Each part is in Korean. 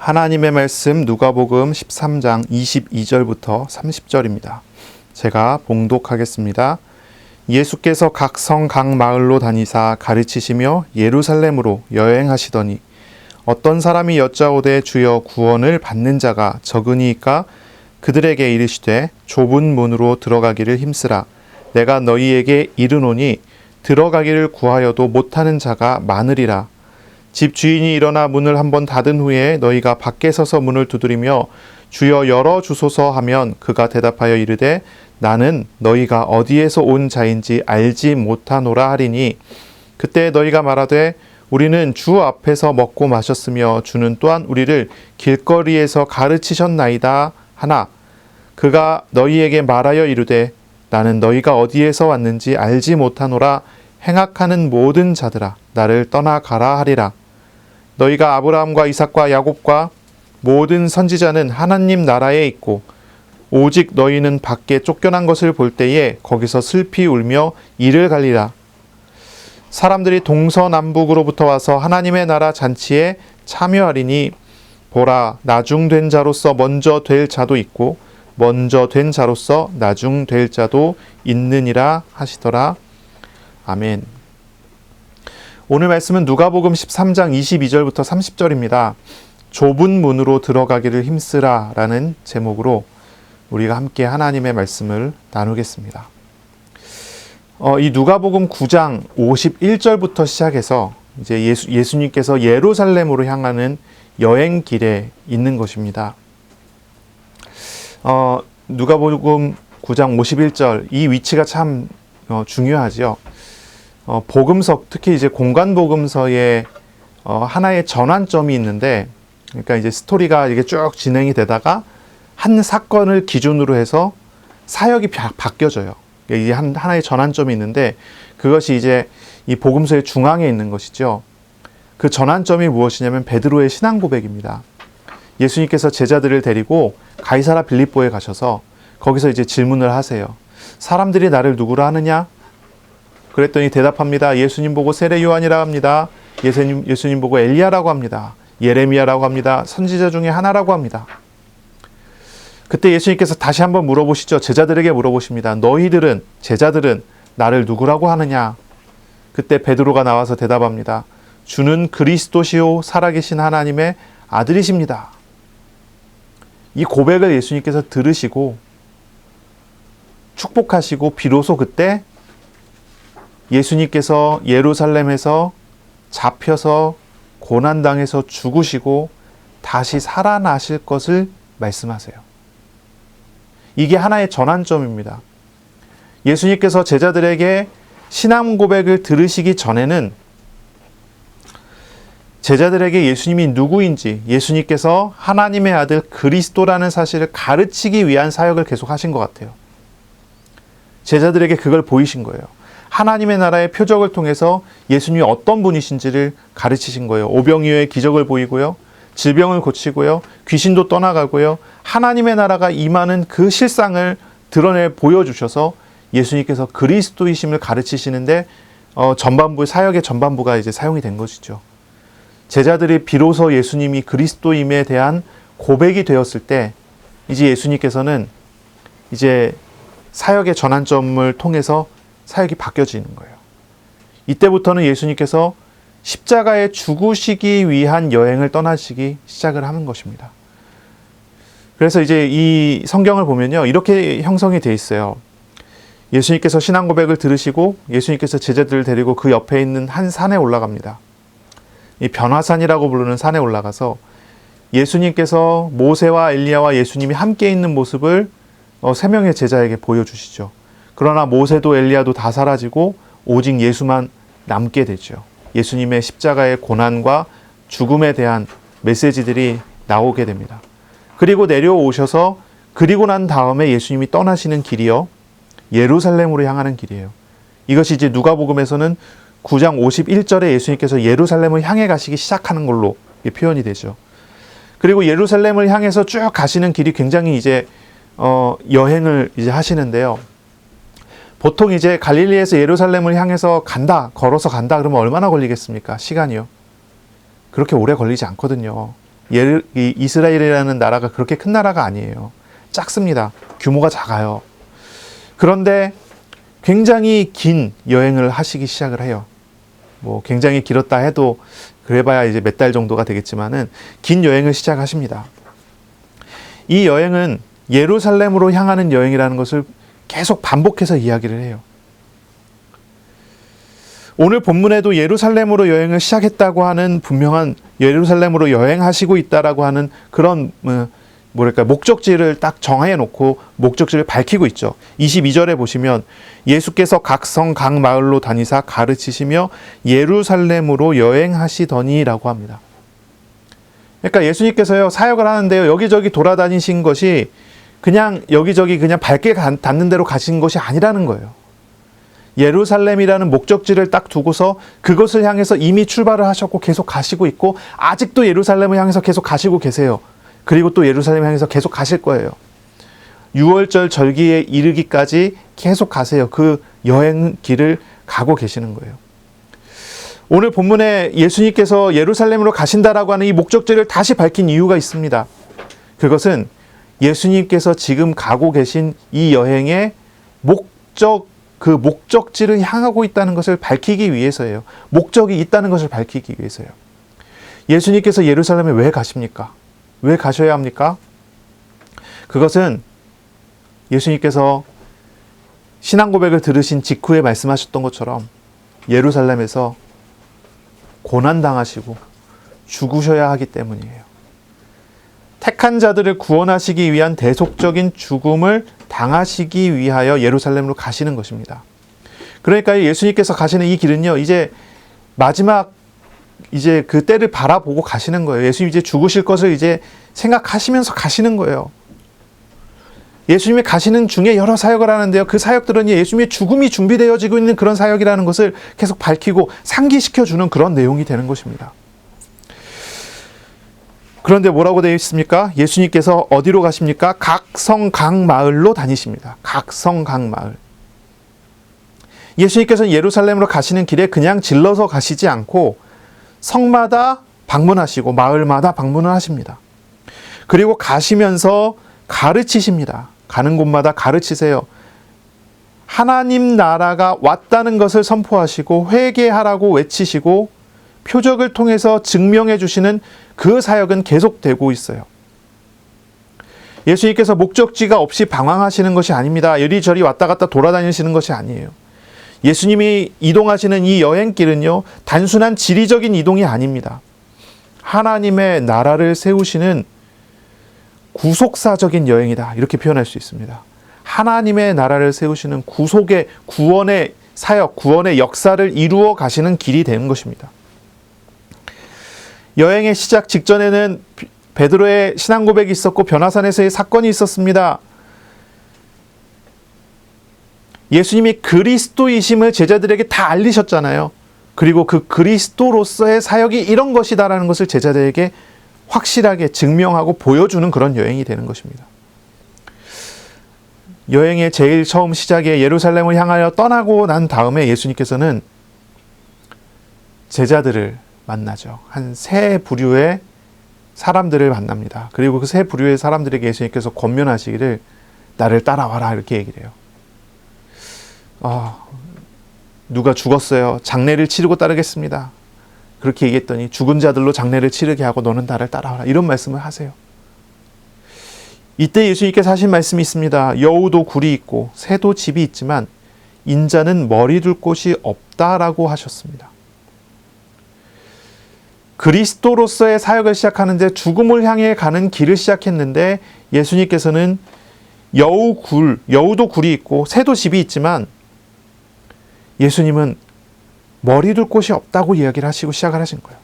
하나님의 말씀 누가복음 13장 22절부터 30절입니다. 제가 봉독하겠습니다. 예수께서 각 성 각 마을로 다니사 가르치시며 예루살렘으로 여행하시더니 어떤 사람이 여짜오되 주여 구원을 받는 자가 적으니이까 그들에게 이르시되 좁은 문으로 들어가기를 힘쓰라. 내가 너희에게 이르노니 들어가기를 구하여도 못하는 자가 많으리라. 집 주인이 일어나 문을 한번 닫은 후에 너희가 밖에 서서 문을 두드리며 주여 열어주소서 하면 그가 대답하여 이르되 나는 너희가 어디에서 온 자인지 알지 못하노라 하리니 그때 너희가 말하되 우리는 주 앞에서 먹고 마셨으며 주는 또한 우리를 길거리에서 가르치셨나이다 하나 그가 너희에게 말하여 이르되 나는 너희가 어디에서 왔는지 알지 못하노라. 행악하는 모든 자들아 나를 떠나가라 하리라. 너희가 아브라함과 이삭과 야곱과 모든 선지자는 하나님 나라에 있고 오직 너희는 밖에 쫓겨난 것을 볼 때에 거기서 슬피 울며 이를 갈리라. 사람들이 동서남북으로부터 와서 하나님의 나라 잔치에 참여하리니 보라 나중된 자로서 먼저 될 자도 있고 먼저 된 자로서 나중될 자도 있느니라 하시더라. 아멘. 오늘 말씀은 누가복음 13장 22절부터 30절입니다. 좁은 문으로 들어가기를 힘쓰라 라는 제목으로 우리가 함께 하나님의 말씀을 나누겠습니다. 이 누가복음 9장 51절부터 시작해서 이제 예수님께서 예루살렘으로 향하는 여행길에 있는 것입니다. 누가복음 9장 51절 이 위치가 참 중요하죠. 복음서, 특히 이제 공간 복음서에 하나의 전환점이 있는데, 그러니까 이제 스토리가 이게 쭉 진행이 되다가 한 사건을 기준으로 해서 사역이 바뀌어져요. 이게 하나의 전환점이 있는데 그것이 이제 이 복음서의 중앙에 있는 것이죠. 그 전환점이 무엇이냐면 베드로의 신앙 고백입니다. 예수님께서 제자들을 데리고 가이사라 빌립보에 가셔서 거기서 이제 질문을 하세요. 사람들이 나를 누구라 하느냐? 그랬더니 대답합니다. 예수님 보고 세례 요한이라고 합니다. 예수님 보고 엘리야라고 합니다. 예레미야라고 합니다. 선지자 중에 하나라고 합니다. 그때 예수님께서 다시 한번 물어보시죠. 제자들에게 물어보십니다. 제자들은 나를 누구라고 하느냐? 그때 베드로가 나와서 대답합니다. 주는 그리스도시요 살아계신 하나님의 아들이십니다. 이 고백을 예수님께서 들으시고 축복하시고 비로소 그때 예수님께서 예루살렘에서 잡혀서 고난당해서 죽으시고 다시 살아나실 것을 말씀하세요. 이게 하나의 전환점입니다. 예수님께서 제자들에게 신앙 고백을 들으시기 전에는 제자들에게 예수님이 누구인지, 예수님께서 하나님의 아들 그리스도라는 사실을 가르치기 위한 사역을 계속 하신 것 같아요. 제자들에게 그걸 보이신 거예요. 하나님의 나라의 표적을 통해서 예수님이 어떤 분이신지를 가르치신 거예요. 오병이어의 기적을 보이고요. 질병을 고치고요. 귀신도 떠나가고요. 하나님의 나라가 임하는 그 실상을 드러내 보여주셔서 예수님께서 그리스도이심을 가르치시는데 사역의 전반부가 이제 사용이 된 것이죠. 제자들이 비로소 예수님이 그리스도임에 대한 고백이 되었을 때 이제 예수님께서는 이제 사역의 전환점을 통해서 사역이 바뀌어지는 거예요. 이때부터는 예수님께서 십자가에 죽으시기 위한 여행을 떠나시기 시작을 하는 것입니다. 그래서 이제 이 성경을 보면요. 이렇게 형성이 돼 있어요. 예수님께서 신앙 고백을 들으시고 예수님께서 제자들을 데리고 그 옆에 있는 한 산에 올라갑니다. 이 변화산이라고 부르는 산에 올라가서 예수님께서 모세와 엘리야와 예수님이 함께 있는 모습을 세 명의 제자에게 보여주시죠. 그러나 모세도 엘리야도 다 사라지고 오직 예수만 남게 되죠. 예수님의 십자가의 고난과 죽음에 대한 메시지들이 나오게 됩니다. 그리고 내려오셔서 그리고 난 다음에 예수님이 떠나시는 길이요. 예루살렘으로 향하는 길이에요. 이것이 이제 누가복음에서는 9장 51절에 예수님께서 예루살렘을 향해 가시기 시작하는 걸로 표현이 되죠. 그리고 예루살렘을 향해서 쭉 가시는 길이 굉장히 이제 여행을 이제 하시는데요. 보통 이제 갈릴리에서 예루살렘을 향해서 걸어서 간다 그러면 얼마나 걸리겠습니까? 시간이요. 그렇게 오래 걸리지 않거든요. 이 이스라엘이라는 나라가 그렇게 큰 나라가 아니에요. 작습니다. 규모가 작아요. 그런데 굉장히 긴 여행을 하시기 시작을 해요. 뭐 굉장히 길었다 해도 그래봐야 이제 몇 달 정도가 되겠지만은 긴 여행을 시작하십니다. 이 여행은 예루살렘으로 향하는 여행이라는 것을 계속 반복해서 이야기를 해요. 오늘 본문에도 예루살렘으로 여행을 시작했다고 하는 분명한 예루살렘으로 여행하시고 있다라고 하는 그런 목적지를 딱 정해 놓고 목적지를 밝히고 있죠. 22절에 보시면 예수께서 각 성 각 마을로 다니사 가르치시며 예루살렘으로 여행하시더니라고 합니다. 그러니까 예수님께서요 사역을 하는데요 여기저기 돌아다니신 것이 그냥 여기저기 그냥 발길 닿는 대로 가신 것이 아니라는 거예요. 예루살렘이라는 목적지를 딱 두고서 그것을 향해서 이미 출발을 하셨고 계속 가시고 있고 아직도 예루살렘을 향해서 계속 가시고 계세요. 그리고 또 예루살렘을 향해서 계속 가실 거예요. 6월절 절기에 이르기까지 계속 가세요. 그 여행 길을 가고 계시는 거예요. 오늘 본문에 예수님께서 예루살렘으로 가신다라고 하는 이 목적지를 다시 밝힌 이유가 있습니다. 그것은 예수님께서 지금 가고 계신 이 여행의 그 목적지를 향하고 있다는 것을 밝히기 위해서예요. 목적이 있다는 것을 밝히기 위해서요. 예수님께서 예루살렘에 왜 가십니까? 왜 가셔야 합니까? 그것은 예수님께서 신앙 고백을 들으신 직후에 말씀하셨던 것처럼 예루살렘에서 고난당하시고 죽으셔야 하기 때문이에요. 택한 자들을 구원하시기 위한 대속적인 죽음을 당하시기 위하여 예루살렘으로 가시는 것입니다. 그러니까 예수님께서 가시는 이 길은요, 이제 마지막 이제 그 때를 바라보고 가시는 거예요. 예수님 이제 죽으실 것을 이제 생각하시면서 가시는 거예요. 예수님이 가시는 중에 여러 사역을 하는데요. 그 사역들은 예수님의 죽음이 준비되어지고 있는 그런 사역이라는 것을 계속 밝히고 상기시켜주는 그런 내용이 되는 것입니다. 그런데 뭐라고 되어 있습니까? 예수님께서 어디로 가십니까? 각 성, 각 마을로 다니십니다. 각 성, 각 마을. 예수님께서는 예루살렘으로 가시는 길에 그냥 질러서 가시지 않고 성마다 방문하시고 마을마다 방문을 하십니다. 그리고 가시면서 가르치십니다. 가는 곳마다 가르치세요. 하나님 나라가 왔다는 것을 선포하시고 회개하라고 외치시고 표적을 통해서 증명해 주시는 그 사역은 계속되고 있어요. 예수님께서 목적지가 없이 방황하시는 것이 아닙니다. 이리저리 왔다 갔다 돌아다니시는 것이 아니에요. 예수님이 이동하시는 이 여행길은요, 단순한 지리적인 이동이 아닙니다. 하나님의 나라를 세우시는 구속사적인 여행이다. 이렇게 표현할 수 있습니다. 하나님의 나라를 세우시는 구원의 사역, 구원의 역사를 이루어 가시는 길이 되는 것입니다. 여행의 시작 직전에는 베드로의 신앙 고백이 있었고 변화산에서의 사건이 있었습니다. 예수님이 그리스도이심을 제자들에게 다 알리셨잖아요. 그리고 그 그리스도로서의 사역이 이런 것이다라는 것을 제자들에게 확실하게 증명하고 보여주는 그런 여행이 되는 것입니다. 여행의 제일 처음 시작에 예루살렘을 향하여 떠나고 난 다음에 예수님께서는 제자들을 만나죠. 한 세 부류의 사람들을 만납니다. 그리고 그 세 부류의 사람들에게 예수님께서 권면하시기를 나를 따라와라 이렇게 얘기를 해요. 누가 죽었어요. 장례를 치르고 따르겠습니다. 그렇게 얘기했더니 죽은 자들로 장례를 치르게 하고 너는 나를 따라와라 이런 말씀을 하세요. 이때 예수님께서 하신 말씀이 있습니다. 여우도 굴이 있고 새도 집이 있지만 인자는 머리 둘 곳이 없다라고 하셨습니다. 그리스도로서의 사역을 시작하는데 죽음을 향해 가는 길을 시작했는데 예수님께서는 여우도 굴이 있고 새도 집이 있지만 예수님은 머리 둘 곳이 없다고 이야기를 하시고 시작을 하신 거예요.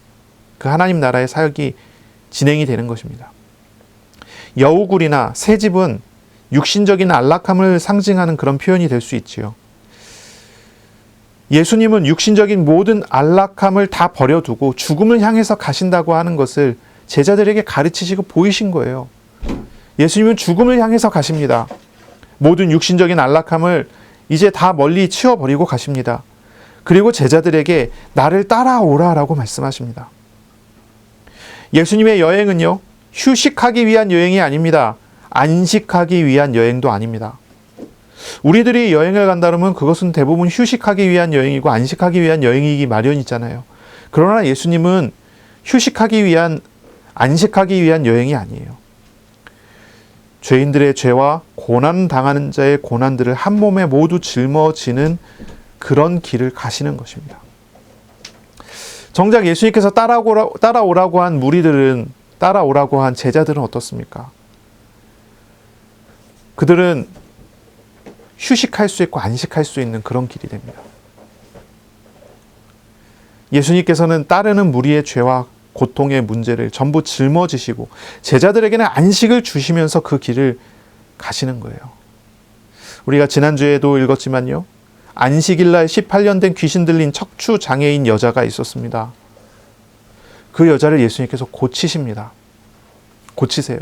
그 하나님 나라의 사역이 진행이 되는 것입니다. 여우굴이나 새집은 육신적인 안락함을 상징하는 그런 표현이 될 수 있지요. 예수님은 육신적인 모든 안락함을 다 버려두고 죽음을 향해서 가신다고 하는 것을 제자들에게 가르치시고 보이신 거예요. 예수님은 죽음을 향해서 가십니다. 모든 육신적인 안락함을 이제 다 멀리 치워버리고 가십니다. 그리고 제자들에게 나를 따라오라라고 말씀하십니다. 예수님의 여행은요, 휴식하기 위한 여행이 아닙니다. 안식하기 위한 여행도 아닙니다. 우리들이 여행을 간다면 그것은 대부분 휴식하기 위한 여행이고 안식하기 위한 여행이기 마련이잖아요. 그러나 예수님은 휴식하기 위한, 안식하기 위한 여행이 아니에요. 죄인들의 죄와 고난 당하는 자의 고난들을 한 몸에 모두 짊어지는 그런 길을 가시는 것입니다. 정작 예수님께서 따라오라고 한 무리들은, 따라오라고 한 제자들은 어떻습니까? 그들은 휴식할 수 있고 안식할 수 있는 그런 길이 됩니다. 예수님께서는 따르는 무리의 죄와 고통의 문제를 전부 짊어지시고 제자들에게는 안식을 주시면서 그 길을 가시는 거예요. 우리가 지난주에도 읽었지만요, 안식일날 18년 된 귀신 들린 척추 장애인 여자가 있었습니다. 그 여자를 예수님께서 고치십니다. 고치세요.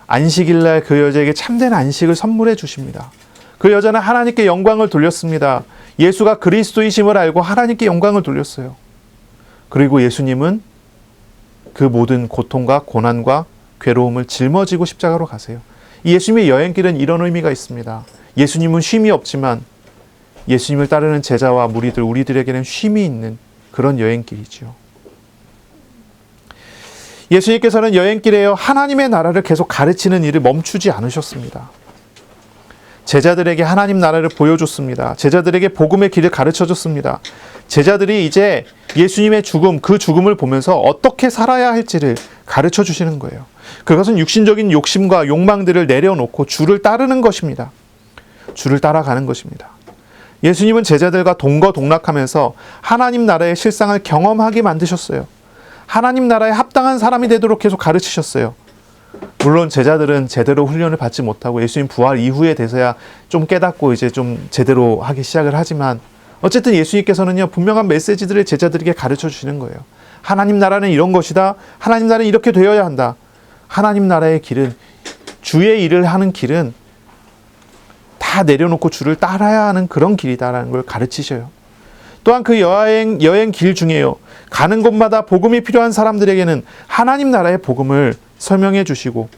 안식일날 그 여자에게 참된 안식을 선물해 주십니다. 그 여자는 하나님께 영광을 돌렸습니다. 예수가 그리스도이심을 알고 하나님께 영광을 돌렸어요. 그리고 예수님은 그 모든 고통과 고난과 괴로움을 짊어지고 십자가로 가세요. 예수님의 여행길은 이런 의미가 있습니다. 예수님은 쉼이 없지만 예수님을 따르는 제자와 무리들, 우리들에게는 쉼이 있는 그런 여행길이죠. 예수님께서는 여행길에요, 하나님의 나라를 계속 가르치는 일을 멈추지 않으셨습니다. 제자들에게 하나님 나라를 보여줬습니다. 제자들에게 복음의 길을 가르쳐줬습니다. 제자들이 이제 예수님의 죽음, 그 죽음을 보면서 어떻게 살아야 할지를 가르쳐 주시는 거예요. 그것은 육신적인 욕심과 욕망들을 내려놓고 주를 따르는 것입니다. 주를 따라가는 것입니다. 예수님은 제자들과 동거동락하면서 하나님 나라의 실상을 경험하게 만드셨어요. 하나님 나라에 합당한 사람이 되도록 계속 가르치셨어요. 물론 제자들은 제대로 훈련을 받지 못하고 예수님 부활 이후에 돼서야 좀 깨닫고 이제 좀 제대로 하기 시작을 하지만, 어쨌든 예수님께서는요, 분명한 메시지들을 제자들에게 가르쳐 주시는 거예요. 하나님 나라는 이런 것이다. 하나님 나라는 이렇게 되어야 한다. 하나님 나라의 길은, 주의 일을 하는 길은 다 내려놓고 주를 따라야 하는 그런 길이다라는 걸 가르치셔요. 또한 그 여행 길 중에요, 가는 곳마다 복음이 필요한 사람들에게는 하나님 나라의 복음을 설명해 주시고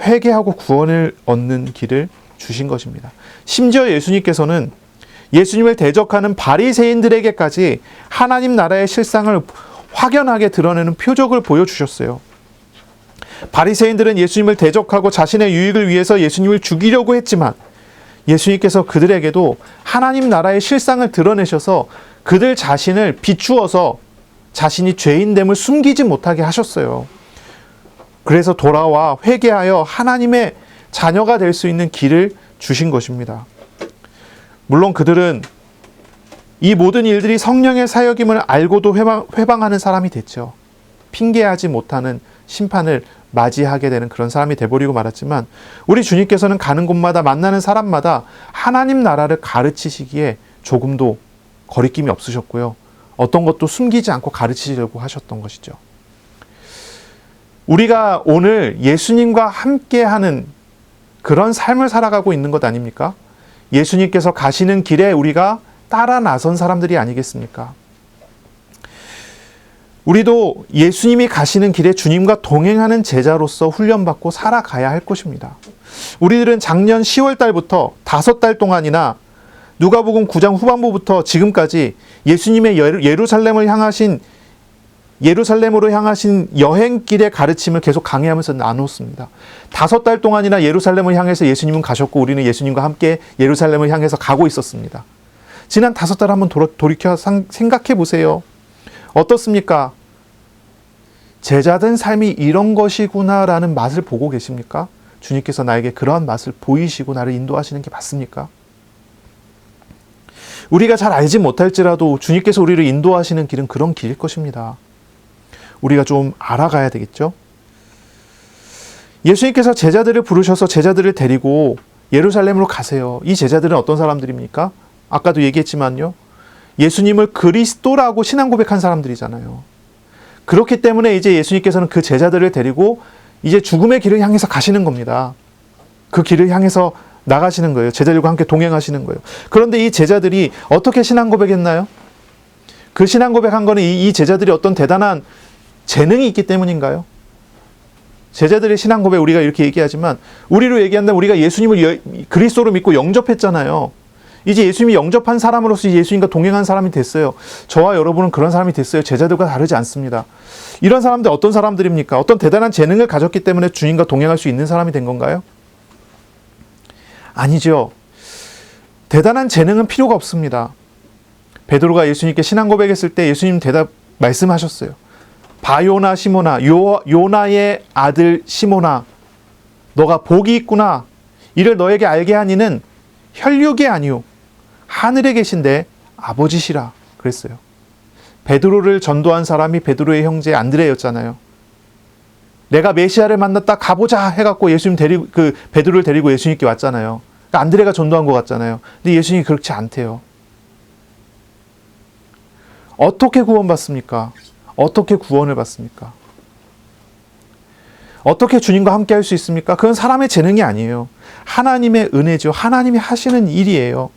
회개하고 구원을 얻는 길을 주신 것입니다. 심지어 예수님께서는 예수님을 대적하는 바리새인들에게까지 하나님 나라의 실상을 확연하게 드러내는 표적을 보여주셨어요. 바리새인들은 예수님을 대적하고 자신의 유익을 위해서 예수님을 죽이려고 했지만 예수님께서 그들에게도 하나님 나라의 실상을 드러내셔서 그들 자신을 비추어서 자신이 죄인됨을 숨기지 못하게 하셨어요. 그래서 돌아와 회개하여 하나님의 자녀가 될 수 있는 길을 주신 것입니다. 물론 그들은 이 모든 일들이 성령의 사역임을 알고도 회방하는 사람이 됐죠. 핑계하지 못하는 심판을 맞이하게 되는 그런 사람이 돼버리고 말았지만, 우리 주님께서는 가는 곳마다 만나는 사람마다 하나님 나라를 가르치시기에 조금도 거리낌이 없으셨고요. 어떤 것도 숨기지 않고 가르치려고 하셨던 것이죠. 우리가 오늘 예수님과 함께하는 그런 삶을 살아가고 있는 것 아닙니까? 예수님께서 가시는 길에 우리가 따라 나선 사람들이 아니겠습니까? 우리도 예수님이 가시는 길에 주님과 동행하는 제자로서 훈련받고 살아가야 할 것입니다. 우리들은 작년 10월 달부터 5달 동안이나 누가복음 9장 후반부부터 지금까지 예수님의 예루살렘으로 향하신 여행길의 가르침을 계속 강의하면서 나눴습니다. 5달 동안이나 예루살렘을 향해서 예수님은 가셨고 우리는 예수님과 함께 예루살렘을 향해서 가고 있었습니다. 지난 5달 한번 돌이켜 생각해 보세요. 어떻습니까? 제자된 삶이 이런 것이구나라는 맛을 보고 계십니까? 주님께서 나에게 그러한 맛을 보이시고 나를 인도하시는 게 맞습니까? 우리가 잘 알지 못할지라도 주님께서 우리를 인도하시는 길은 그런 길일 것입니다. 우리가 좀 알아가야 되겠죠? 예수님께서 제자들을 부르셔서 제자들을 데리고 예루살렘으로 가세요. 이 제자들은 어떤 사람들입니까? 아까도 얘기했지만요, 예수님을 그리스도라고 신앙 고백한 사람들이잖아요. 그렇기 때문에 이제 예수님께서는 그 제자들을 데리고 이제 죽음의 길을 향해서 가시는 겁니다. 그 길을 향해서 나가시는 거예요. 제자들과 함께 동행하시는 거예요. 그런데 이 제자들이 어떻게 신앙 고백했나요? 그 신앙 고백한 거는 이 제자들이 어떤 대단한 재능이 있기 때문인가요? 제자들의 신앙 고백 우리가 이렇게 얘기하지만 우리로 얘기한다면 우리가 예수님을 그리스도로 믿고 영접했잖아요. 이제 예수님이 영접한 사람으로서 예수님과 동행한 사람이 됐어요. 저와 여러분은 그런 사람이 됐어요. 제자들과 다르지 않습니다. 이런 사람들 어떤 사람들입니까? 어떤 대단한 재능을 가졌기 때문에 주님과 동행할 수 있는 사람이 된 건가요? 아니죠. 대단한 재능은 필요가 없습니다. 베드로가 예수님께 신앙 고백했을 때 예수님 말씀하셨어요. 바요나 시모나, 요나의 아들 시모나, 너가 복이 있구나. 이를 너에게 알게 하니는 혈육이 아니오 하늘에 계신데 아버지시라 그랬어요. 베드로를 전도한 사람이 베드로의 형제 안드레였잖아요. 내가 메시아를 만났다 가보자 해갖고 베드로를 데리고 예수님께 왔잖아요. 그러니까 안드레가 전도한 것 같잖아요. 근데 예수님이 그렇지 않대요. 어떻게 구원받습니까? 어떻게 구원을 받습니까? 어떻게 주님과 함께 할 수 있습니까? 그건 사람의 재능이 아니에요. 하나님의 은혜죠. 하나님이 하시는 일이에요.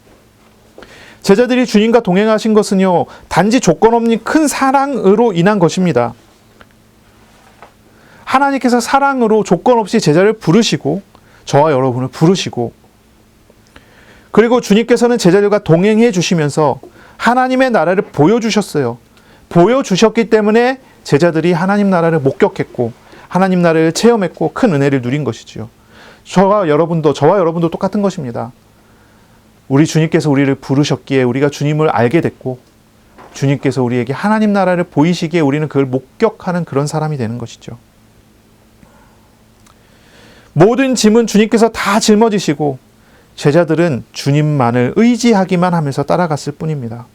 제자들이 주님과 동행하신 것은요, 단지 조건 없는 큰 사랑으로 인한 것입니다. 하나님께서 사랑으로 조건 없이 제자를 부르시고 저와 여러분을 부르시고 그리고 주님께서는 제자들과 동행해 주시면서 하나님의 나라를 보여주셨어요. 보여주셨기 때문에 제자들이 하나님 나라를 목격했고 하나님 나라를 체험했고 큰 은혜를 누린 것이지요. 저와 여러분도 똑같은 것입니다. 우리 주님께서 우리를 부르셨기에 우리가 주님을 알게 됐고 주님께서 우리에게 하나님 나라를 보이시기에 우리는 그걸 목격하는 그런 사람이 되는 것이죠. 모든 짐은 주님께서 다 짊어지시고 제자들은 주님만을 의지하기만 하면서 따라갔을 뿐입니다.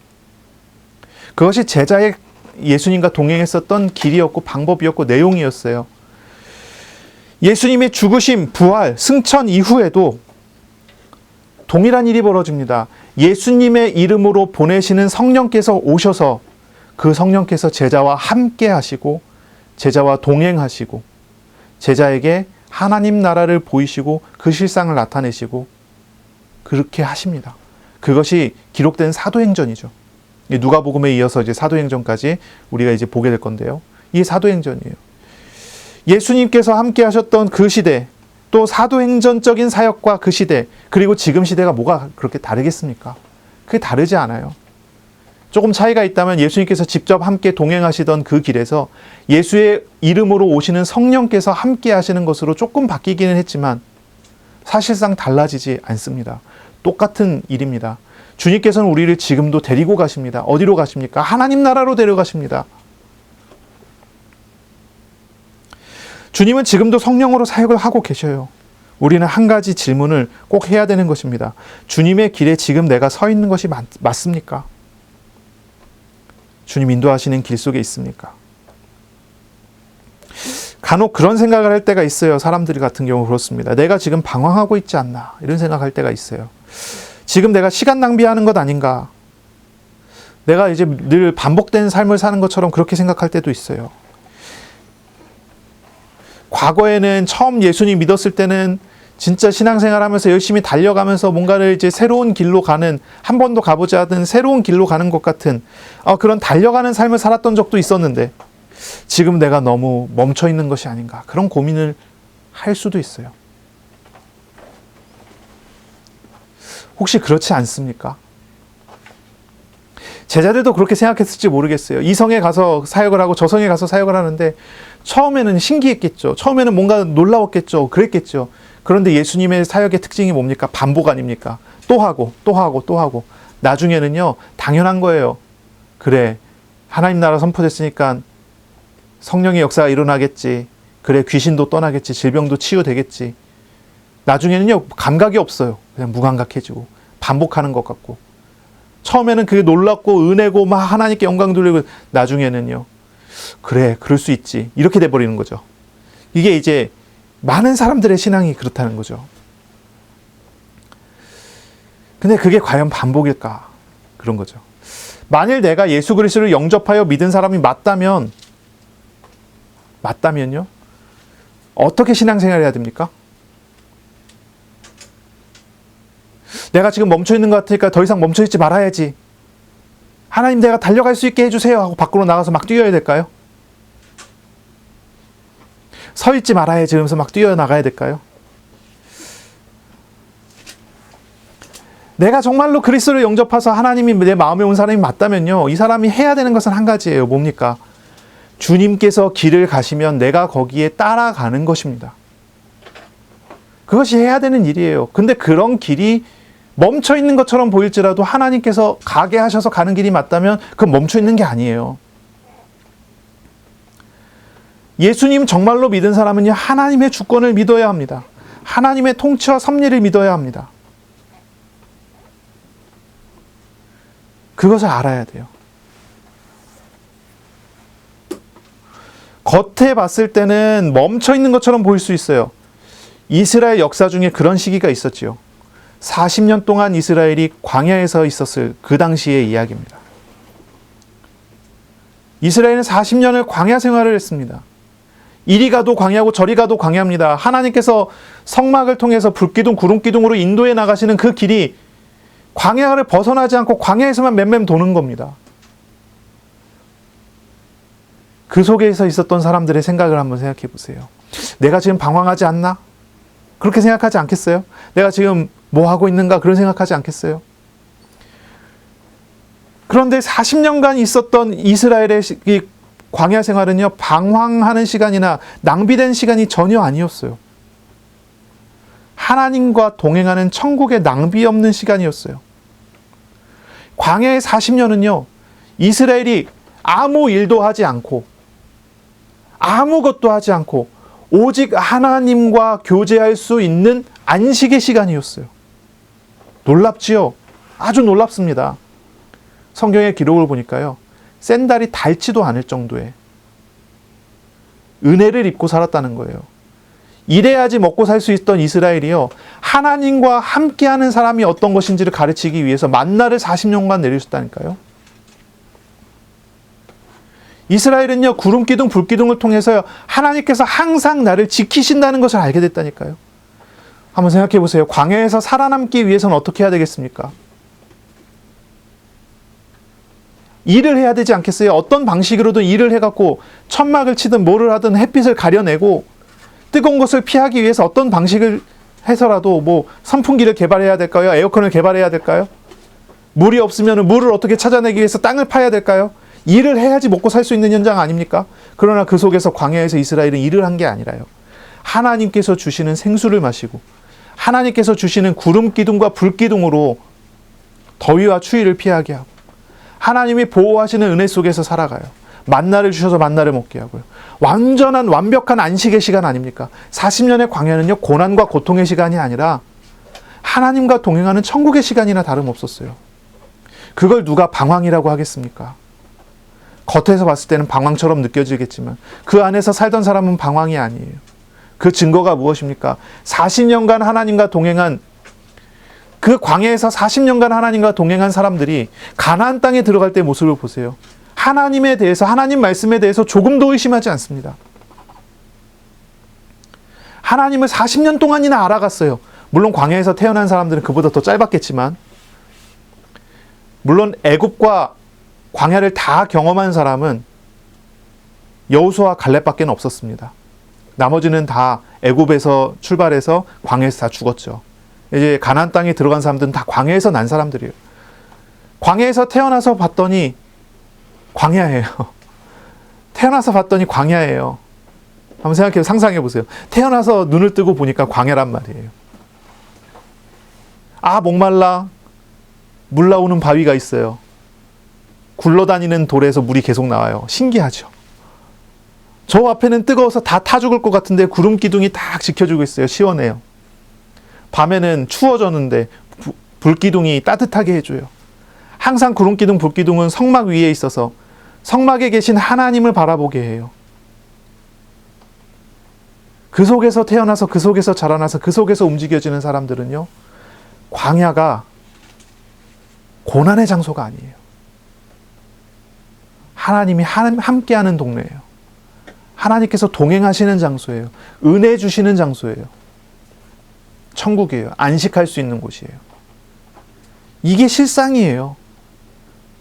그것이 제자의 예수님과 동행했었던 길이었고 방법이었고 내용이었어요. 예수님의 죽으심, 부활, 승천 이후에도 동일한 일이 벌어집니다. 예수님의 이름으로 보내시는 성령께서 오셔서 그 성령께서 제자와 함께 하시고 제자와 동행하시고 제자에게 하나님 나라를 보이시고 그 실상을 나타내시고 그렇게 하십니다. 그것이 기록된 사도행전이죠. 누가복음에 이어서 이제 사도행전까지 우리가 이제 보게 될 건데요. 이게 사도행전이에요. 예수님께서 함께 하셨던 그 시대, 또 사도행전적인 사역과 그 시대, 그리고 지금 시대가 뭐가 그렇게 다르겠습니까? 그게 다르지 않아요. 조금 차이가 있다면 예수님께서 직접 함께 동행하시던 그 길에서 예수의 이름으로 오시는 성령께서 함께 하시는 것으로 조금 바뀌기는 했지만 사실상 달라지지 않습니다. 똑같은 일입니다. 주님께서는 우리를 지금도 데리고 가십니다. 어디로 가십니까? 하나님 나라로 데려가십니다. 주님은 지금도 성령으로 사역을 하고 계셔요. 우리는 한 가지 질문을 꼭 해야 되는 것입니다. 주님의 길에 지금 내가 서 있는 것이 맞습니까? 주님 인도하시는 길 속에 있습니까? 간혹 그런 생각을 할 때가 있어요. 사람들 같은 경우 그렇습니다. 내가 지금 방황하고 있지 않나 이런 생각할 때가 있어요. 지금 내가 시간 낭비하는 것 아닌가? 내가 이제 늘 반복된 삶을 사는 것처럼 그렇게 생각할 때도 있어요. 과거에는 처음 예수님 믿었을 때는 진짜 신앙생활 하면서 열심히 달려가면서 뭔가를 이제 새로운 길로 가는, 한 번도 가보지 않은 새로운 길로 가는 것 같은 그런 달려가는 삶을 살았던 적도 있었는데 지금 내가 너무 멈춰 있는 것이 아닌가 그런 고민을 할 수도 있어요. 혹시 그렇지 않습니까? 제자들도 그렇게 생각했을지 모르겠어요. 이 성에 가서 사역을 하고 저 성에 가서 사역을 하는데 처음에는 신기했겠죠. 처음에는 뭔가 놀라웠겠죠. 그랬겠죠. 그런데 예수님의 사역의 특징이 뭡니까? 반복 아닙니까? 또 하고 또 하고 또 하고 나중에는요 당연한 거예요. 그래 하나님 나라 선포됐으니까 성령의 역사가 일어나겠지. 그래 귀신도 떠나겠지. 질병도 치유되겠지. 나중에는요 감각이 없어요. 그냥 무감각해지고 반복하는 것 같고 처음에는 그게 놀랍고 은혜고 막 하나님께 영광 돌리고 나중에는요 그래 그럴 수 있지 이렇게 돼버리는 거죠. 이게 이제 많은 사람들의 신앙이 그렇다는 거죠. 근데 그게 과연 반복일까? 그런 거죠. 만일 내가 예수 그리스도를 영접하여 믿은 사람이 맞다면요 어떻게 신앙생활을 해야 됩니까? 내가 지금 멈춰있는 것 같으니까 더 이상 멈춰있지 말아야지. 하나님 내가 달려갈 수 있게 해주세요 하고 밖으로 나가서 막 뛰어야 될까요? 서 있지 말아야지 하면서 막 뛰어나가야 될까요? 내가 정말로 그리스도를 영접해서 하나님이 내 마음에 온 사람이 맞다면요, 이 사람이 해야 되는 것은 한 가지예요. 뭡니까? 주님께서 길을 가시면 내가 거기에 따라가는 것입니다. 그것이 해야 되는 일이에요. 근데 그런 길이 멈춰 있는 것처럼 보일지라도 하나님께서 가게 하셔서 가는 길이 맞다면 그건 멈춰 있는 게 아니에요. 예수님 정말로 믿은 사람은요, 하나님의 주권을 믿어야 합니다. 하나님의 통치와 섭리를 믿어야 합니다. 그것을 알아야 돼요. 겉에 봤을 때는 멈춰 있는 것처럼 보일 수 있어요. 이스라엘 역사 중에 그런 시기가 있었지요. 40년 동안 이스라엘이 광야에서 있었을 그 당시의 이야기입니다. 이스라엘은 40년을 광야 생활을 했습니다. 이리 가도 광야고 저리 가도 광야입니다. 하나님께서 성막을 통해서 불기둥, 구름기둥으로 인도해 나가시는 그 길이 광야를 벗어나지 않고 광야에서만 맴맴 도는 겁니다. 그 속에서 있었던 사람들의 생각을 한번 생각해 보세요. 내가 지금 방황하지 않나? 그렇게 생각하지 않겠어요? 내가 지금 뭐 하고 있는가? 그런 생각하지 않겠어요? 그런데 40년간 있었던 이스라엘의 이 광야 생활은요, 방황하는 시간이나 낭비된 시간이 전혀 아니었어요. 하나님과 동행하는 천국의 낭비 없는 시간이었어요. 광야의 40년은요, 이스라엘이 아무 일도 하지 않고, 아무것도 하지 않고, 오직 하나님과 교제할 수 있는 안식의 시간이었어요. 놀랍지요? 아주 놀랍습니다. 성경의 기록을 보니까요, 샌달이 닳지도 않을 정도의 은혜를 입고 살았다는 거예요. 이래야지 먹고 살 수 있던 이스라엘이요, 하나님과 함께하는 사람이 어떤 것인지를 가르치기 위해서 만나를 40년간 내리셨다니까요. 이스라엘은요, 구름기둥, 불기둥을 통해서 하나님께서 항상 나를 지키신다는 것을 알게 됐다니까요. 한번 생각해 보세요. 광야에서 살아남기 위해서는 어떻게 해야 되겠습니까? 일을 해야 되지 않겠어요? 어떤 방식으로든 일을 해갖고 천막을 치든 뭐를 하든 햇빛을 가려내고 뜨거운 것을 피하기 위해서 어떤 방식을 해서라도 뭐 선풍기를 개발해야 될까요? 에어컨을 개발해야 될까요? 물이 없으면 물을 어떻게 찾아내기 위해서 땅을 파야 될까요? 일을 해야지 먹고 살 수 있는 현장 아닙니까? 그러나 그 속에서 광야에서 이스라엘은 일을 한 게 아니라요, 하나님께서 주시는 생수를 마시고 하나님께서 주시는 구름 기둥과 불 기둥으로 더위와 추위를 피하게 하고 하나님이 보호하시는 은혜 속에서 살아가요. 만나를 주셔서 만나를 먹게 하고요. 완전한 완벽한 안식의 시간 아닙니까? 40년의 광야는요, 고난과 고통의 시간이 아니라 하나님과 동행하는 천국의 시간이나 다름없었어요. 그걸 누가 방황이라고 하겠습니까? 겉에서 봤을 때는 방황처럼 느껴지겠지만 그 안에서 살던 사람은 방황이 아니에요. 그 증거가 무엇입니까? 40년간 하나님과 동행한, 그 광야에서 40년간 하나님과 동행한 사람들이 가나안 땅에 들어갈 때 모습을 보세요. 하나님에 대해서, 하나님 말씀에 대해서 조금도 의심하지 않습니다. 하나님을 40년 동안이나 알아갔어요. 물론 광야에서 태어난 사람들은 그보다 더 짧았겠지만, 물론 애굽과 광야를 다 경험한 사람은 여호수아와 갈렙밖에 없었습니다. 나머지는 다 애굽에서 출발해서 광야에서 다 죽었죠. 이제 가나안 땅에 들어간 사람들은 다 광야에서 난 사람들이에요. 광야에서 태어나서 봤더니 광야예요. 태어나서 봤더니 광야예요. 한번 생각해, 상상해 보세요. 태어나서 눈을 뜨고 보니까 광야란 말이에요. 아, 목말라. 물 나오는 바위가 있어요. 굴러다니는 돌에서 물이 계속 나와요. 신기하죠? 저 앞에는 뜨거워서 다 타 죽을 것 같은데 구름 기둥이 딱 지켜주고 있어요. 시원해요. 밤에는 추워졌는데 불기둥이 따뜻하게 해줘요. 항상 구름기둥, 불기둥은 성막 위에 있어서 성막에 계신 하나님을 바라보게 해요. 그 속에서 태어나서, 그 속에서 자라나서, 그 속에서 움직여지는 사람들은요, 광야가 고난의 장소가 아니에요. 하나님이 함께하는 동네예요. 하나님께서 동행하시는 장소예요. 은혜 주시는 장소예요. 천국이에요. 안식할 수 있는 곳이에요. 이게 실상이에요.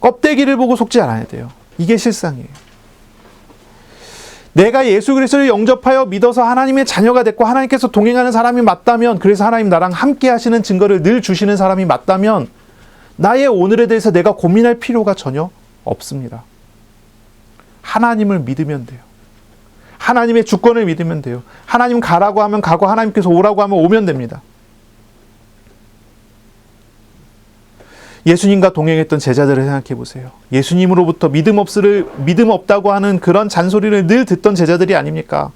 껍데기를 보고 속지 않아야 돼요. 이게 실상이에요. 내가 예수 그리스도를 영접하여 믿어서 하나님의 자녀가 됐고 하나님께서 동행하는 사람이 맞다면, 그래서 하나님 나랑 함께 하시는 증거를 늘 주시는 사람이 맞다면 나의 오늘에 대해서 내가 고민할 필요가 전혀 없습니다. 하나님을 믿으면 돼요. 하나님의 주권을 믿으면 돼요. 하나님 가라고 하면 가고 하나님께서 오라고 하면 오면 됩니다. 예수님과 동행했던 제자들을 생각해 보세요. 예수님으로부터 믿음 없다고 하는 그런 잔소리를 늘 듣던 제자들이 아닙니까?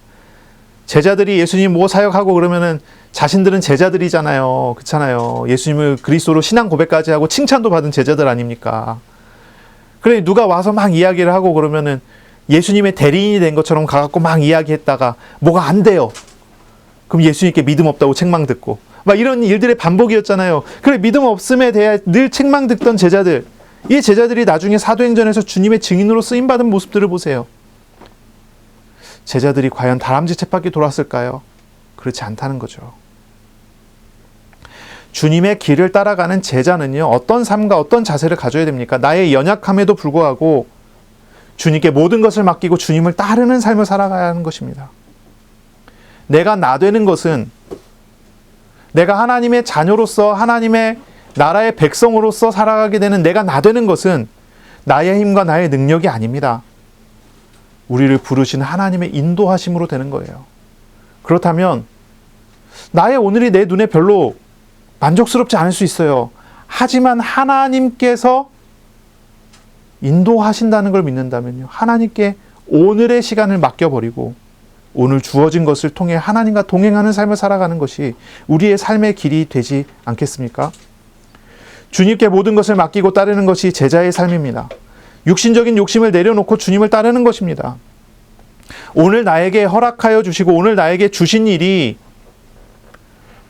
제자들이 예수님 뭐 사역하고 그러면은 자신들은 제자들이잖아요. 그렇잖아요. 예수님을 그리스도로 신앙 고백까지 하고 칭찬도 받은 제자들 아닙니까? 그래 누가 와서 막 이야기를 하고 그러면은 예수님의 대리인이 된 것처럼 가갖고 막 이야기했다가 뭐가 안 돼요. 그럼 예수님께 믿음 없다고 책망 듣고 막 이런 일들의 반복이었잖아요. 그래 믿음 없음에 대해 늘 책망 듣던 제자들, 이 제자들이 나중에 사도행전에서 주님의 증인으로 쓰임받은 모습들을 보세요. 제자들이 과연 다람쥐 쳇바퀴 돌았을까요? 그렇지 않다는 거죠. 주님의 길을 따라가는 제자는요, 어떤 삶과 어떤 자세를 가져야 됩니까? 나의 연약함에도 불구하고 주님께 모든 것을 맡기고 주님을 따르는 삶을 살아가야 하는 것입니다. 내가 나 되는 것은, 내가 하나님의 자녀로서 하나님의 나라의 백성으로서 살아가게 되는 내가 나 되는 것은 나의 힘과 나의 능력이 아닙니다. 우리를 부르신 하나님의 인도하심으로 되는 거예요. 그렇다면 나의 오늘이 내 눈에 별로 만족스럽지 않을 수 있어요. 하지만 하나님께서 인도하신다는 걸 믿는다면요, 하나님께 오늘의 시간을 맡겨버리고 오늘 주어진 것을 통해 하나님과 동행하는 삶을 살아가는 것이 우리의 삶의 길이 되지 않겠습니까? 주님께 모든 것을 맡기고 따르는 것이 제자의 삶입니다. 육신적인 욕심을 내려놓고 주님을 따르는 것입니다. 오늘 나에게 허락하여 주시고 오늘 나에게 주신 일이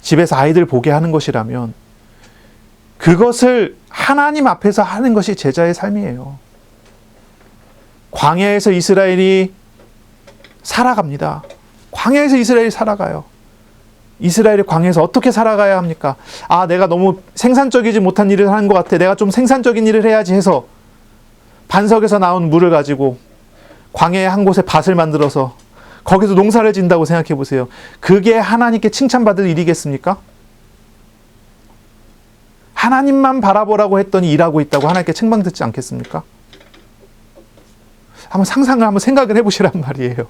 집에서 아이들 보게 하는 것이라면 그것을 하나님 앞에서 하는 것이 제자의 삶이에요. 광야에서 이스라엘이 살아갑니다. 광야에서 이스라엘이 살아가요. 이스라엘이 광야에서 어떻게 살아가야 합니까? 아, 내가 너무 생산적이지 못한 일을 하는 것 같아. 내가 좀 생산적인 일을 해야지 해서 반석에서 나온 물을 가지고 광야의 한 곳에 밭을 만들어서 거기서 농사를 짓는다고 생각해 보세요. 그게 하나님께 칭찬받을 일이겠습니까? 하나님만 바라보라고 했더니 일하고 있다고 하나님께 책망 듣지 않겠습니까? 한번 생각을 해보시란 말이에요.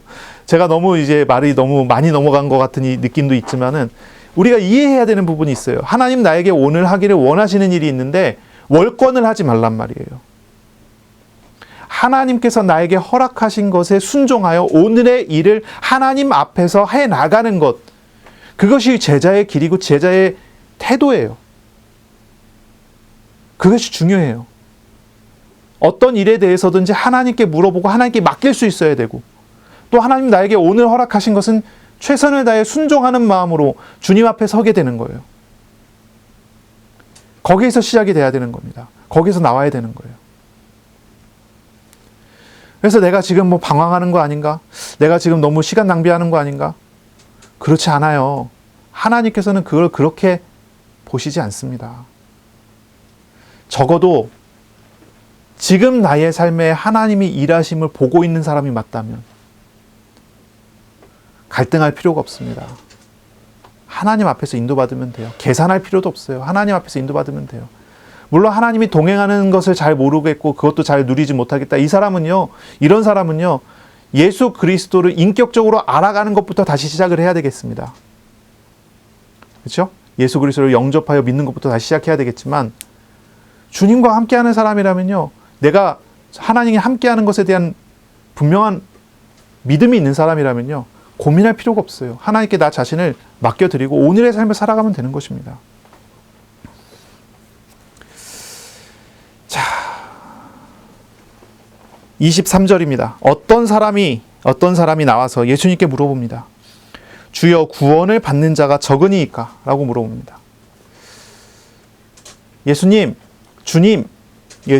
제가 너무 이제 말이 너무 많이 넘어간 것 같은 이 느낌도 있지만은 우리가 이해해야 되는 부분이 있어요. 하나님 나에게 오늘 하기를 원하시는 일이 있는데 월권을 하지 말란 말이에요. 하나님께서 나에게 허락하신 것에 순종하여 오늘의 일을 하나님 앞에서 해 나가는 것, 그것이 제자의 길이고 제자의 태도예요. 그것이 중요해요. 어떤 일에 대해서든지 하나님께 물어보고 하나님께 맡길 수 있어야 되고, 또 하나님 나에게 오늘 허락하신 것은 최선을 다해 순종하는 마음으로 주님 앞에 서게 되는 거예요. 거기에서 시작이 돼야 되는 겁니다. 거기서 나와야 되는 거예요. 그래서 내가 지금 뭐 방황하는 거 아닌가? 내가 지금 너무 시간 낭비하는 거 아닌가? 그렇지 않아요. 하나님께서는 그걸 그렇게 보시지 않습니다. 적어도 지금 나의 삶에 하나님이 일하심을 보고 있는 사람이 맞다면 갈등할 필요가 없습니다. 하나님 앞에서 인도받으면 돼요. 계산할 필요도 없어요. 하나님 앞에서 인도받으면 돼요. 물론 하나님이 동행하는 것을 잘 모르겠고 그것도 잘 누리지 못하겠다. 이런 사람은요, 예수 그리스도를 인격적으로 알아가는 것부터 다시 시작을 해야 되겠습니다. 그렇죠? 예수 그리스도를 영접하여 믿는 것부터 다시 시작해야 되겠지만, 주님과 함께하는 사람이라면요, 내가 하나님이 함께하는 것에 대한 분명한 믿음이 있는 사람이라면요, 고민할 필요가 없어요. 하나님께 나 자신을 맡겨드리고 오늘의 삶을 살아가면 되는 것입니다. 자, 23절입니다. 어떤 사람이 나와서 예수님께 물어봅니다. 주여, 구원을 받는 자가 적으니까? 라고 물어봅니다. 예수님, 주님,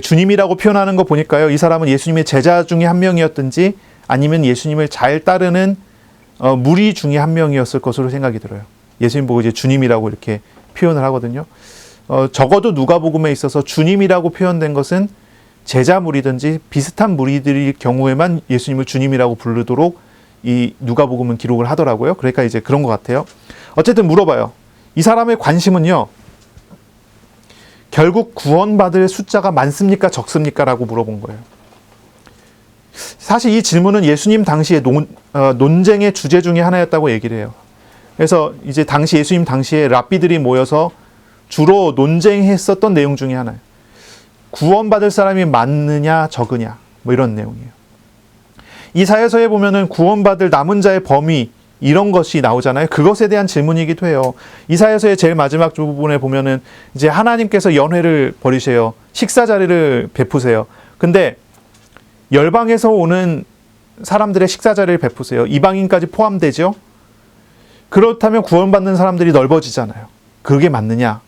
주님이라고 표현하는 거 보니까요, 이 사람은 예수님의 제자 중에 한 명이었든지 아니면 예수님을 잘 따르는 무리 중에 한 명이었을 것으로 생각이 들어요. 예수님 보고 이제 주님이라고 이렇게 표현을 하거든요. 적어도 누가복음에 있어서 주님이라고 표현된 것은 제자 무리든지 비슷한 무리들일 경우에만 예수님을 주님이라고 부르도록 이 누가복음은 기록을 하더라고요. 그러니까 이제 그런 것 같아요. 어쨌든 물어봐요. 이 사람의 관심은요, 결국 구원받을 숫자가 많습니까? 적습니까? 라고 물어본 거예요. 사실 이 질문은 예수님 당시의 논쟁의 주제 중에 하나였다고 얘기를 해요. 그래서 이제 당시 예수님 당시에 랍비들이 모여서 주로 논쟁했었던 내용 중에 하나예요. 구원받을 사람이 많느냐 적으냐 뭐 이런 내용이에요. 이사야서에 보면은 구원받을 남은 자의 범위 이런 것이 나오잖아요. 그것에 대한 질문이기도 해요. 이사야서의 제일 마지막 부분에 보면은 이제 하나님께서 연회를 벌이세요. 식사 자리를 베푸세요. 근데 열방에서 오는 사람들의 식사 자리를 베푸세요. 이방인까지 포함되죠? 그렇다면 구원받는 사람들이 넓어지잖아요. 그게 맞느냐?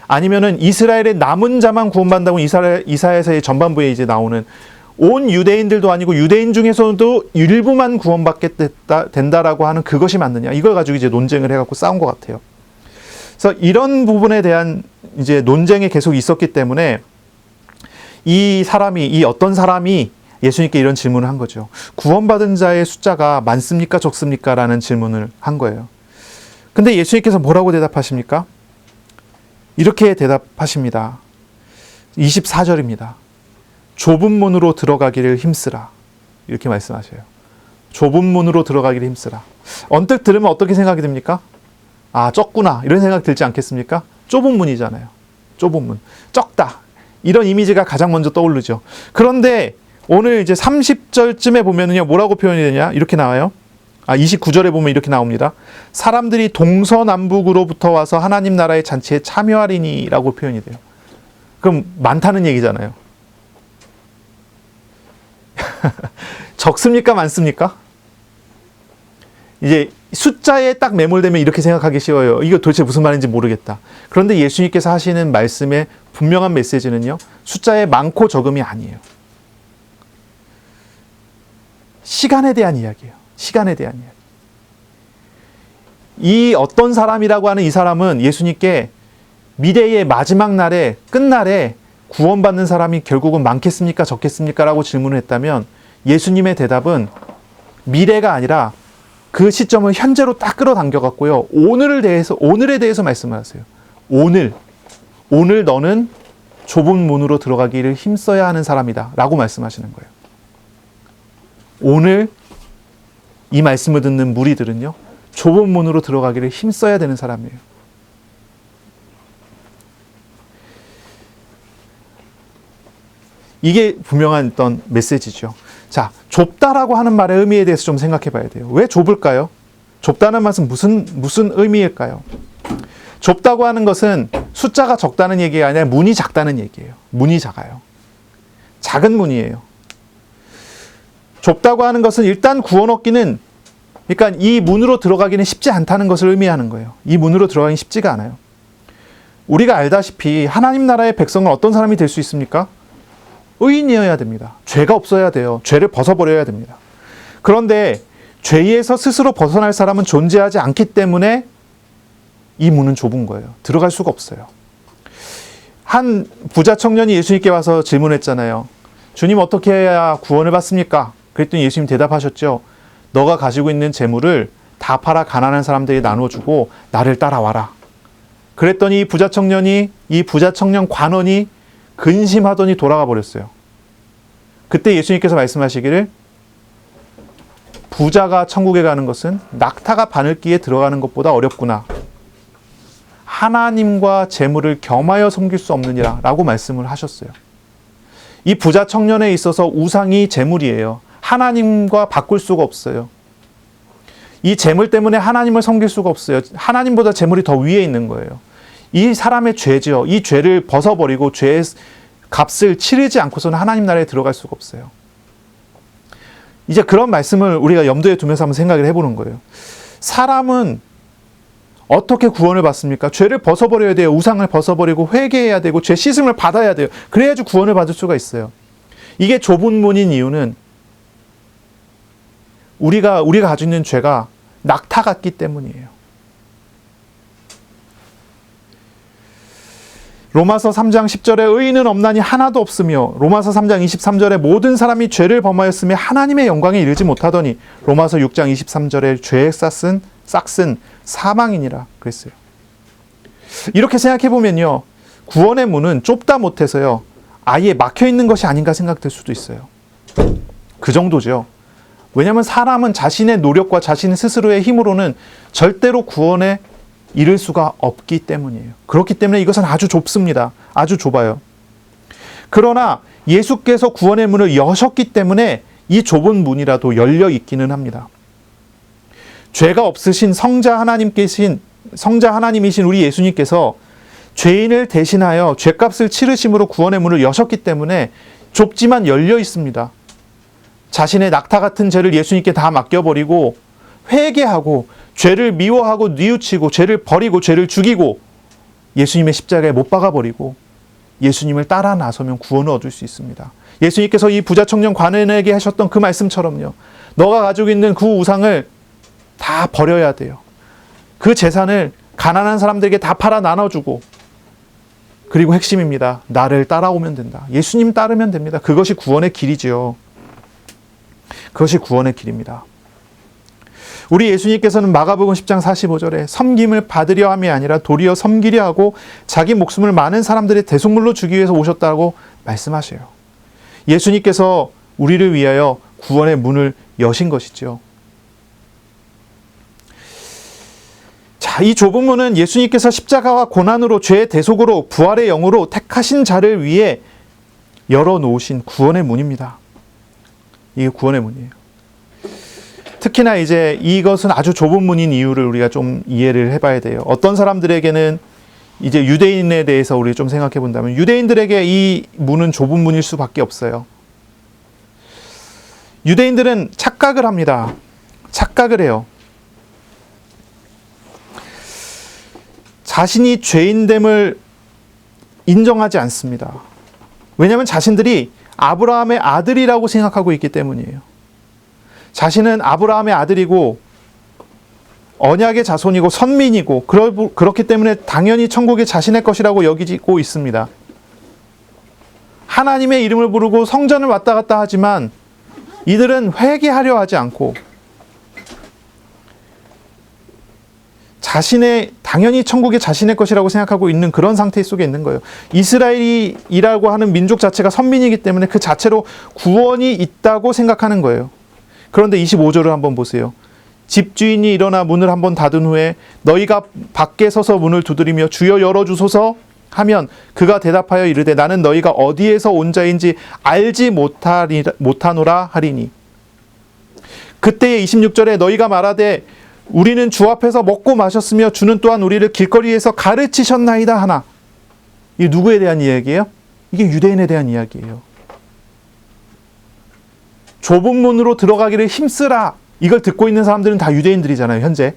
아니면은 이스라엘의 남은 자만 구원받는다고 이사야서의 전반부에 이제 나오는 온 유대인들도 아니고 유대인 중에서도 일부만 구원받게 된다라고 하는 그것이 맞느냐? 이걸 가지고 이제 논쟁을 해갖고 싸운 것 같아요. 그래서 이런 부분에 대한 이제 논쟁이 계속 있었기 때문에 이 어떤 사람이 예수님께 이런 질문을 한 거죠. 구원받은 자의 숫자가 많습니까? 적습니까? 라는 질문을 한 거예요. 근데 예수님께서 뭐라고 대답하십니까? 이렇게 대답하십니다. 24절입니다. 좁은 문으로 들어가기를 힘쓰라. 이렇게 말씀하셔요. 좁은 문으로 들어가기를 힘쓰라. 언뜻 들으면 어떻게 생각이 듭니까? 아, 적구나. 이런 생각 들지 않겠습니까? 좁은 문이잖아요. 좁은 문. 적다. 이런 이미지가 가장 먼저 떠오르죠. 그런데 오늘 이제 30절쯤에 보면은요, 뭐라고 표현이 되냐? 이렇게 나와요. 29절에 보면 이렇게 나옵니다. 사람들이 동서남북으로부터 와서 하나님 나라의 잔치에 참여하리니 라고 표현이 돼요. 그럼 많다는 얘기잖아요. 적습니까? 많습니까? 이제 숫자에 딱 매몰되면 이렇게 생각하기 쉬워요. 이거 도대체 무슨 말인지 모르겠다. 그런데 예수님께서 하시는 말씀의 분명한 메시지는요, 숫자에 많고 적음이 아니에요. 시간에 대한 이야기예요. 시간에 대한 이야기. 이 어떤 사람이라고 하는 이 사람은 예수님께 미래의 마지막 날에, 끝날에 구원받는 사람이 결국은 많겠습니까? 적겠습니까? 라고 질문을 했다면 예수님의 대답은 미래가 아니라 그 시점을 현재로 딱 끌어당겨 갖고요. 오늘에 대해서 말씀을 하세요. 오늘 너는 좁은 문으로 들어가기를 힘써야 하는 사람이다. 라고 말씀하시는 거예요. 오늘 이 말씀을 듣는 무리들은요, 좁은 문으로 들어가기를 힘써야 되는 사람이에요. 이게 분명한 어떤 메시지죠. 자, 좁다라고 하는 말의 의미에 대해서 좀 생각해 봐야 돼요. 왜 좁을까요? 좁다는 말은 무슨 의미일까요? 좁다고 하는 것은 숫자가 적다는 얘기가 아니라 문이 작다는 얘기예요. 문이 작아요. 작은 문이에요. 좁다고 하는 것은 일단 구원 얻기는, 그러니까 이 문으로 들어가기는 쉽지 않다는 것을 의미하는 거예요. 이 문으로 들어가기는 쉽지가 않아요. 우리가 알다시피 하나님 나라의 백성은 어떤 사람이 될 수 있습니까? 의인이어야 됩니다. 죄가 없어야 돼요. 죄를 벗어버려야 됩니다. 그런데 죄에서 스스로 벗어날 사람은 존재하지 않기 때문에 이 문은 좁은 거예요. 들어갈 수가 없어요. 한 부자 청년이 예수님께 와서 질문했잖아요. 주님, 어떻게 해야 구원을 받습니까? 그랬더니 예수님 대답하셨죠. 너가 가지고 있는 재물을 다 팔아 가난한 사람들이 나눠주고 나를 따라와라. 그랬더니 이 부자 청년 관원이 근심하더니 돌아가 버렸어요. 그때 예수님께서 말씀하시기를, 부자가 천국에 가는 것은 낙타가 바늘기에 들어가는 것보다 어렵구나. 하나님과 재물을 겸하여 섬길 수 없느니라 라고 말씀을 하셨어요. 이 부자 청년에 있어서 우상이 재물이에요. 하나님과 바꿀 수가 없어요. 이 재물 때문에 하나님을 섬길 수가 없어요. 하나님보다 재물이 더 위에 있는 거예요. 이 사람의 죄죠. 이 죄를 벗어버리고 죄의 값을 치르지 않고서는 하나님 나라에 들어갈 수가 없어요. 이제 그런 말씀을 우리가 염두에 두면서 한번 생각을 해보는 거예요. 사람은 어떻게 구원을 받습니까? 죄를 벗어버려야 돼요. 우상을 벗어버리고 회개해야 되고 죄 씻음을 받아야 돼요. 그래야지 구원을 받을 수가 있어요. 이게 좁은 문인 이유는 우리가 가지고 있는 죄가 낙타 같기 때문이에요. 로마서 3장 10절에 의인은 없나니 하나도 없으며 로마서 3장 23절에 모든 사람이 죄를 범하였으며 하나님의 영광에 이르지 못하더니 로마서 6장 23절에 죄의 싹은 사망이니라 그랬어요. 이렇게 생각해 보면요, 구원의 문은 좁다 못해서요 아예 막혀 있는 것이 아닌가 생각될 수도 있어요. 그 정도죠. 왜냐하면 사람은 자신의 노력과 자신 스스로의 힘으로는 절대로 구원에 이를 수가 없기 때문이에요. 그렇기 때문에 이것은 아주 좁습니다. 아주 좁아요. 그러나 예수께서 구원의 문을 여셨기 때문에 이 좁은 문이라도 열려 있기는 합니다. 죄가 없으신 성자 하나님이신 우리 예수님께서 죄인을 대신하여 죄값을 치르심으로 구원의 문을 여셨기 때문에 좁지만 열려 있습니다. 자신의 낙타 같은 죄를 예수님께 다 맡겨버리고 회개하고 죄를 미워하고 뉘우치고 죄를 버리고 죄를 죽이고 예수님의 십자가에 못 박아버리고 예수님을 따라 나서면 구원을 얻을 수 있습니다. 예수님께서 이 부자 청년 관원에게 하셨던 그 말씀처럼요, 너가 가지고 있는 그 우상을 다 버려야 돼요. 그 재산을 가난한 사람들에게 다 팔아 나눠주고, 그리고 핵심입니다. 나를 따라오면 된다. 예수님 따르면 됩니다. 그것이 구원의 길이지요. 그것이 구원의 길입니다. 우리 예수님께서는 마가복음 10장 45절에 섬김을 받으려 함이 아니라 도리어 섬기려 하고 자기 목숨을 많은 사람들의 대속물로 주기 위해서 오셨다고 말씀하셔요. 예수님께서 우리를 위하여 구원의 문을 여신 것이죠. 자, 이 좁은 문은 예수님께서 십자가와 고난으로 죄의 대속으로 부활의 영으로 택하신 자를 위해 열어놓으신 구원의 문입니다. 이게 구원의 문이에요. 특히나 이제 이것은 아주 좁은 문인 이유를 우리가 좀 이해를 해봐야 돼요. 어떤 사람들에게는 이제 유대인에 대해서 우리 좀 생각해 본다면 유대인들에게 이 문은 좁은 문일 수밖에 없어요. 유대인들은 착각을 합니다. 착각을 해요. 자신이 죄인됨을 인정하지 않습니다. 왜냐하면 자신들이 아브라함의 아들이라고 생각하고 있기 때문이에요. 자신은 아브라함의 아들이고 언약의 자손이고 선민이고 그렇기 때문에 당연히 천국이 자신의 것이라고 여기고 있습니다. 하나님의 이름을 부르고 성전을 왔다 갔다 하지만 이들은 회개하려 하지 않고 당연히 천국이 자신의 것이라고 생각하고 있는 그런 상태 속에 있는 거예요. 이스라엘이라고 하는 민족 자체가 선민이기 때문에 그 자체로 구원이 있다고 생각하는 거예요. 그런데 25절을 한번 보세요. 집주인이 일어나 문을 한번 닫은 후에 너희가 밖에 서서 문을 두드리며 주여 열어주소서 하면 그가 대답하여 이르되 나는 너희가 어디에서 온 자인지 알지 못하노라 하리니. 그때에 26절에 너희가 말하되 우리는 주 앞에서 먹고 마셨으며 주는 또한 우리를 길거리에서 가르치셨나이다 하나. 이게 누구에 대한 이야기예요? 이게 유대인에 대한 이야기예요. 좁은 문으로 들어가기를 힘쓰라. 이걸 듣고 있는 사람들은 다 유대인들이잖아요, 현재.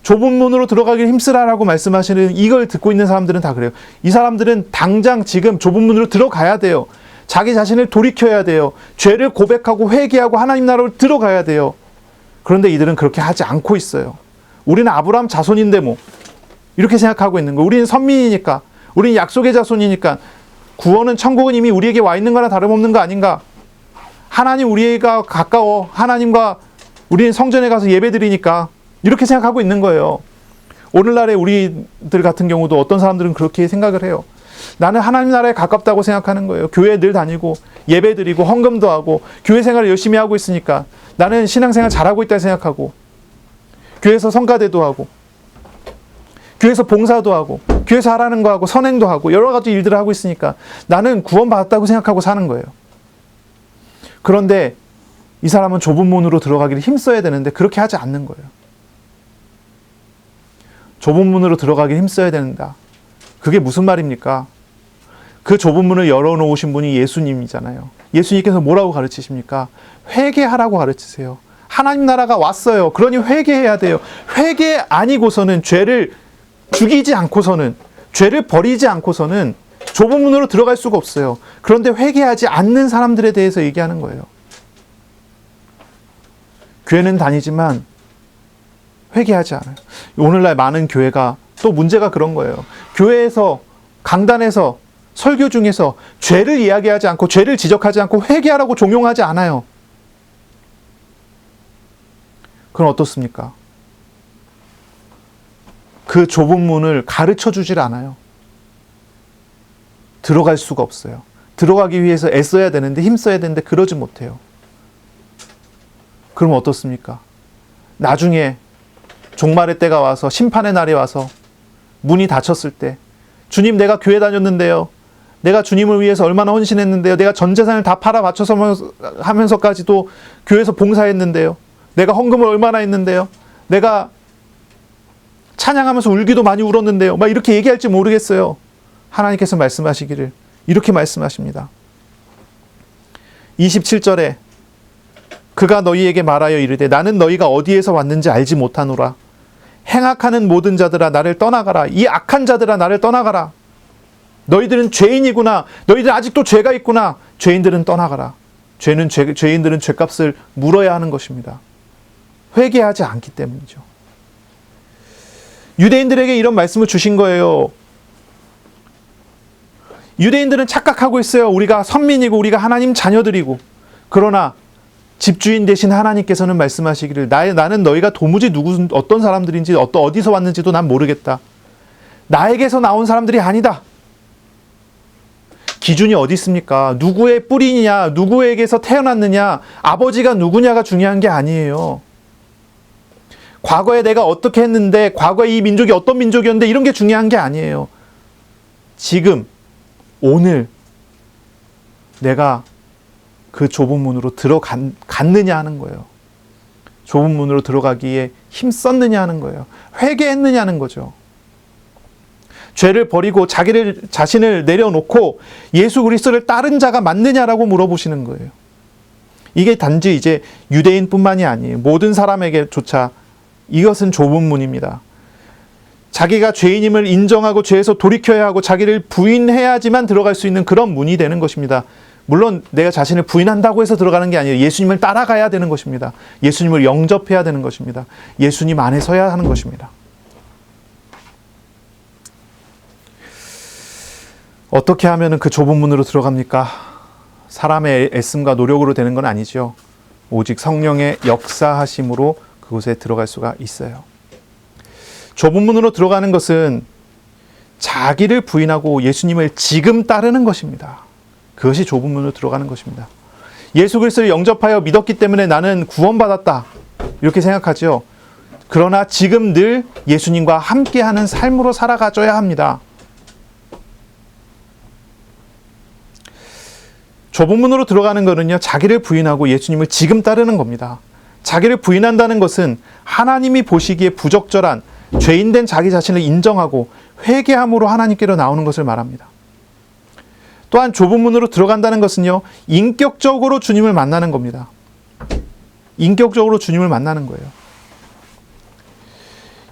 좁은 문으로 들어가기를 힘쓰라라고 말씀하시는 이걸 듣고 있는 사람들은 다 그래요. 이 사람들은 당장 지금 좁은 문으로 들어가야 돼요. 자기 자신을 돌이켜야 돼요. 죄를 고백하고 회개하고 하나님 나라로 들어가야 돼요. 그런데 이들은 그렇게 하지 않고 있어요. 우리는 아브라함 자손인데 뭐 이렇게 생각하고 있는 거예요. 우리는 선민이니까, 우리는 약속의 자손이니까 구원은 천국은 이미 우리에게 와 있는 거나 다름없는 거 아닌가. 하나님 우리가 가까워. 하나님과 우리는 성전에 가서 예배 드리니까 이렇게 생각하고 있는 거예요. 오늘날의 우리들 같은 경우도 어떤 사람들은 그렇게 생각을 해요. 나는 하나님 나라에 가깝다고 생각하는 거예요. 교회 늘 다니고 예배 드리고 헌금도 하고 교회 생활을 열심히 하고 있으니까 나는 신앙생활 잘하고 있다 생각하고 교회에서 성가대도 하고 교회에서 봉사도 하고 교회에서 하라는 거 하고 선행도 하고 여러 가지 일들을 하고 있으니까 나는 구원받았다고 생각하고 사는 거예요. 그런데 이 사람은 좁은 문으로 들어가기를 힘써야 되는데 그렇게 하지 않는 거예요. 좁은 문으로 들어가기를 힘써야 된다. 그게 무슨 말입니까? 그 좁은 문을 열어놓으신 분이 예수님이잖아요. 예수님께서 뭐라고 가르치십니까? 회개하라고 가르치세요. 하나님 나라가 왔어요. 그러니 회개해야 돼요. 회개 아니고서는 죄를 죽이지 않고서는 죄를 버리지 않고서는 좁은 문으로 들어갈 수가 없어요. 그런데 회개하지 않는 사람들에 대해서 얘기하는 거예요. 교회는 다니지만 회개하지 않아요. 오늘날 많은 교회가 또 문제가 그런 거예요. 교회에서 강단에서 설교 중에서 죄를 이야기하지 않고 죄를 지적하지 않고 회개하라고 종용하지 않아요. 그럼 어떻습니까? 그 좁은 문을 가르쳐 주질 않아요. 들어갈 수가 없어요. 들어가기 위해서 애써야 되는데 힘써야 되는데 그러지 못해요. 그럼 어떻습니까? 나중에 종말의 때가 와서 심판의 날이 와서 문이 닫혔을 때 주님 내가 교회 다녔는데요. 내가 주님을 위해서 얼마나 헌신했는데요. 내가 전 재산을 다 팔아 바쳐서 하면서까지도 교회에서 봉사했는데요. 내가 헌금을 얼마나 했는데요. 내가 찬양하면서 울기도 많이 울었는데요. 막 이렇게 얘기할지 모르겠어요. 하나님께서 말씀하시기를 이렇게 말씀하십니다. 27절에 그가 너희에게 말하여 이르되 나는 너희가 어디에서 왔는지 알지 못하노라. 행악하는 모든 자들아 나를 떠나가라. 이 악한 자들아 나를 떠나가라. 너희들은 죄인이구나. 너희들 아직도 죄가 있구나. 죄인들은 떠나가라. 죄인들은 죄값을 물어야 하는 것입니다. 회개하지 않기 때문이죠. 유대인들에게 이런 말씀을 주신 거예요. 유대인들은 착각하고 있어요. 우리가 선민이고 우리가 하나님 자녀들이고. 그러나 집주인 되신 하나님께서는 말씀하시기를 나는 너희가 도무지 어떤 사람들인지 어디서 왔는지도 난 모르겠다. 나에게서 나온 사람들이 아니다. 기준이 어디 있습니까? 누구의 뿌리냐, 누구에게서 태어났느냐, 아버지가 누구냐가 중요한 게 아니에요. 과거에 내가 어떻게 했는데, 과거에 이 민족이 어떤 민족이었는데 이런 게 중요한 게 아니에요. 지금, 오늘 내가 그 좁은 문으로 들어갔느냐 하는 거예요. 좁은 문으로 들어가기에 힘썼느냐 하는 거예요. 회개했느냐 하는 거죠. 죄를 버리고 자신을 내려놓고 예수 그리스도를 따른 자가 맞느냐라고 물어보시는 거예요. 이게 단지 이제 유대인뿐만이 아니에요. 모든 사람에게조차 이것은 좁은 문입니다. 자기가 죄인임을 인정하고 죄에서 돌이켜야 하고 자기를 부인해야지만 들어갈 수 있는 그런 문이 되는 것입니다. 물론 내가 자신을 부인한다고 해서 들어가는 게 아니에요. 예수님을 따라가야 되는 것입니다. 예수님을 영접해야 되는 것입니다. 예수님 안에 서야 하는 것입니다. 어떻게 하면 그 좁은 문으로 들어갑니까? 사람의 애씀과 노력으로 되는 건 아니죠. 오직 성령의 역사하심으로 그곳에 들어갈 수가 있어요. 좁은 문으로 들어가는 것은 자기를 부인하고 예수님을 지금 따르는 것입니다. 그것이 좁은 문으로 들어가는 것입니다. 예수 그리스도를 영접하여 믿었기 때문에 나는 구원받았다. 이렇게 생각하죠. 그러나 지금 늘 예수님과 함께하는 삶으로 살아가줘야 합니다. 좁은 문으로 들어가는 것은요, 자기를 부인하고 예수님을 지금 따르는 겁니다. 자기를 부인한다는 것은 하나님이 보시기에 부적절한 죄인된 자기 자신을 인정하고 회개함으로 하나님께로 나오는 것을 말합니다. 또한 좁은 문으로 들어간다는 것은요, 인격적으로 주님을 만나는 겁니다. 인격적으로 주님을 만나는 거예요.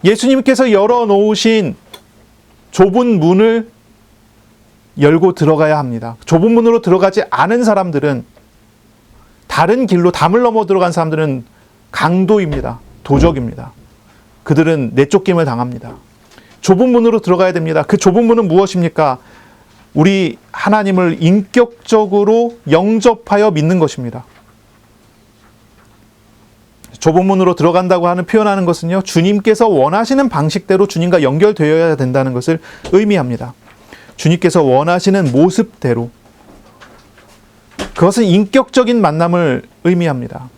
예수님께서 열어놓으신 좁은 문을 열고 들어가야 합니다. 좁은 문으로 들어가지 않은 사람들은, 다른 길로 담을 넘어 들어간 사람들은 강도입니다. 도적입니다. 그들은 내쫓김을 당합니다. 좁은 문으로 들어가야 됩니다. 그 좁은 문은 무엇입니까? 우리 하나님을 인격적으로 영접하여 믿는 것입니다. 좁은 문으로 들어간다고 하는 표현하는 것은요, 주님께서 원하시는 방식대로 주님과 연결되어야 된다는 것을 의미합니다. 주님께서 원하시는 모습대로, 그것은 인격적인 만남을 의미합니다.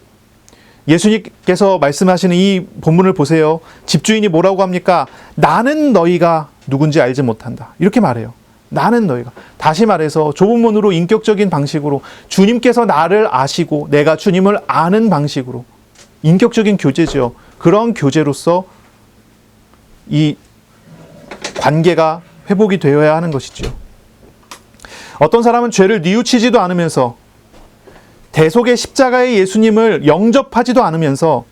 예수님께서 말씀하시는 이 본문을 보세요. 집주인이 뭐라고 합니까? 나는 너희가 누군지 알지 못한다. 이렇게 말해요. 나는 너희가. 다시 말해서 좁은 문으로 인격적인 방식으로 주님께서 나를 아시고 내가 주님을 아는 방식으로, 인격적인 교제죠. 그런 교제로서 이 관계가 회복이 되어야 하는 것이죠. 어떤 사람은 죄를 뉘우치지도 않으면서 대속의 십자가의 예수님을 영접하지도 않으면서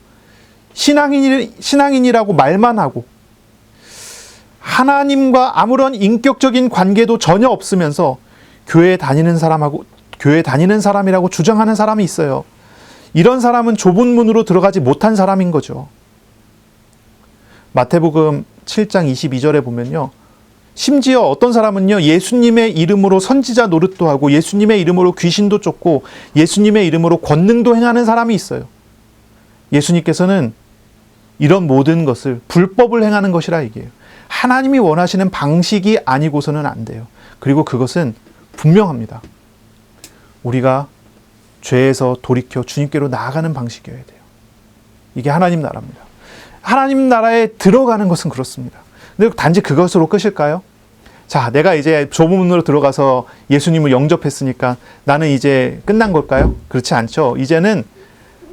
신앙인이라고 말만 하고 하나님과 아무런 인격적인 관계도 전혀 없으면서 교회 다니는 사람이라고 주장하는 사람이 있어요. 이런 사람은 좁은 문으로 들어가지 못한 사람인 거죠. 마태복음 7장 22절에 보면요, 심지어 어떤 사람은요, 예수님의 이름으로 선지자 노릇도 하고 예수님의 이름으로 귀신도 쫓고 예수님의 이름으로 권능도 행하는 사람이 있어요. 예수님께서는 이런 모든 것을 불법을 행하는 것이라 얘기해요. 하나님이 원하시는 방식이 아니고서는 안 돼요. 그리고 그것은 분명합니다. 우리가 죄에서 돌이켜 주님께로 나아가는 방식이어야 돼요. 이게 하나님 나라입니다. 하나님 나라에 들어가는 것은 그렇습니다. 근데 단지 그것으로 끝일까요? 자, 내가 이제 좁은 문으로 들어가서 예수님을 영접했으니까 나는 이제 끝난 걸까요? 그렇지 않죠. 이제는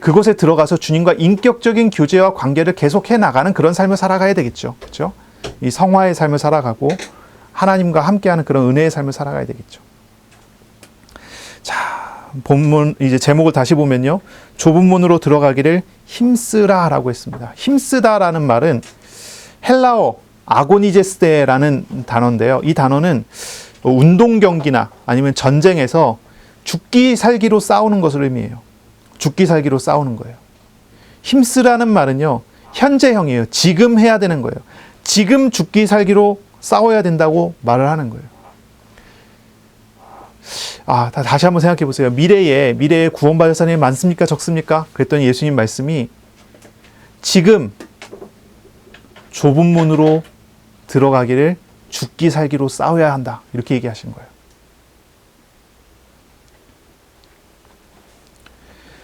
그곳에 들어가서 주님과 인격적인 교제와 관계를 계속해 나가는 그런 삶을 살아가야 되겠죠. 그렇죠? 이 성화의 삶을 살아가고 하나님과 함께하는 그런 은혜의 삶을 살아가야 되겠죠. 자, 본문 이제 제목을 다시 보면요. 좁은 문으로 들어가기를 힘쓰라라고 했습니다. 힘쓰다라는 말은 헬라어 아고니제스테라는 단어인데요. 이 단어는 운동 경기나 아니면 전쟁에서 죽기 살기로 싸우는 것을 의미해요. 죽기 살기로 싸우는 거예요. 힘쓰라는 말은요, 현재형이에요. 지금 해야 되는 거예요. 지금 죽기 살기로 싸워야 된다고 말을 하는 거예요. 다시 한번 생각해 보세요. 미래에 구원받을 사람이 많습니까? 적습니까? 그랬더니 예수님 말씀이 지금 좁은 문으로 들어가기를 죽기 살기로 싸워야 한다. 이렇게 얘기하신 거예요.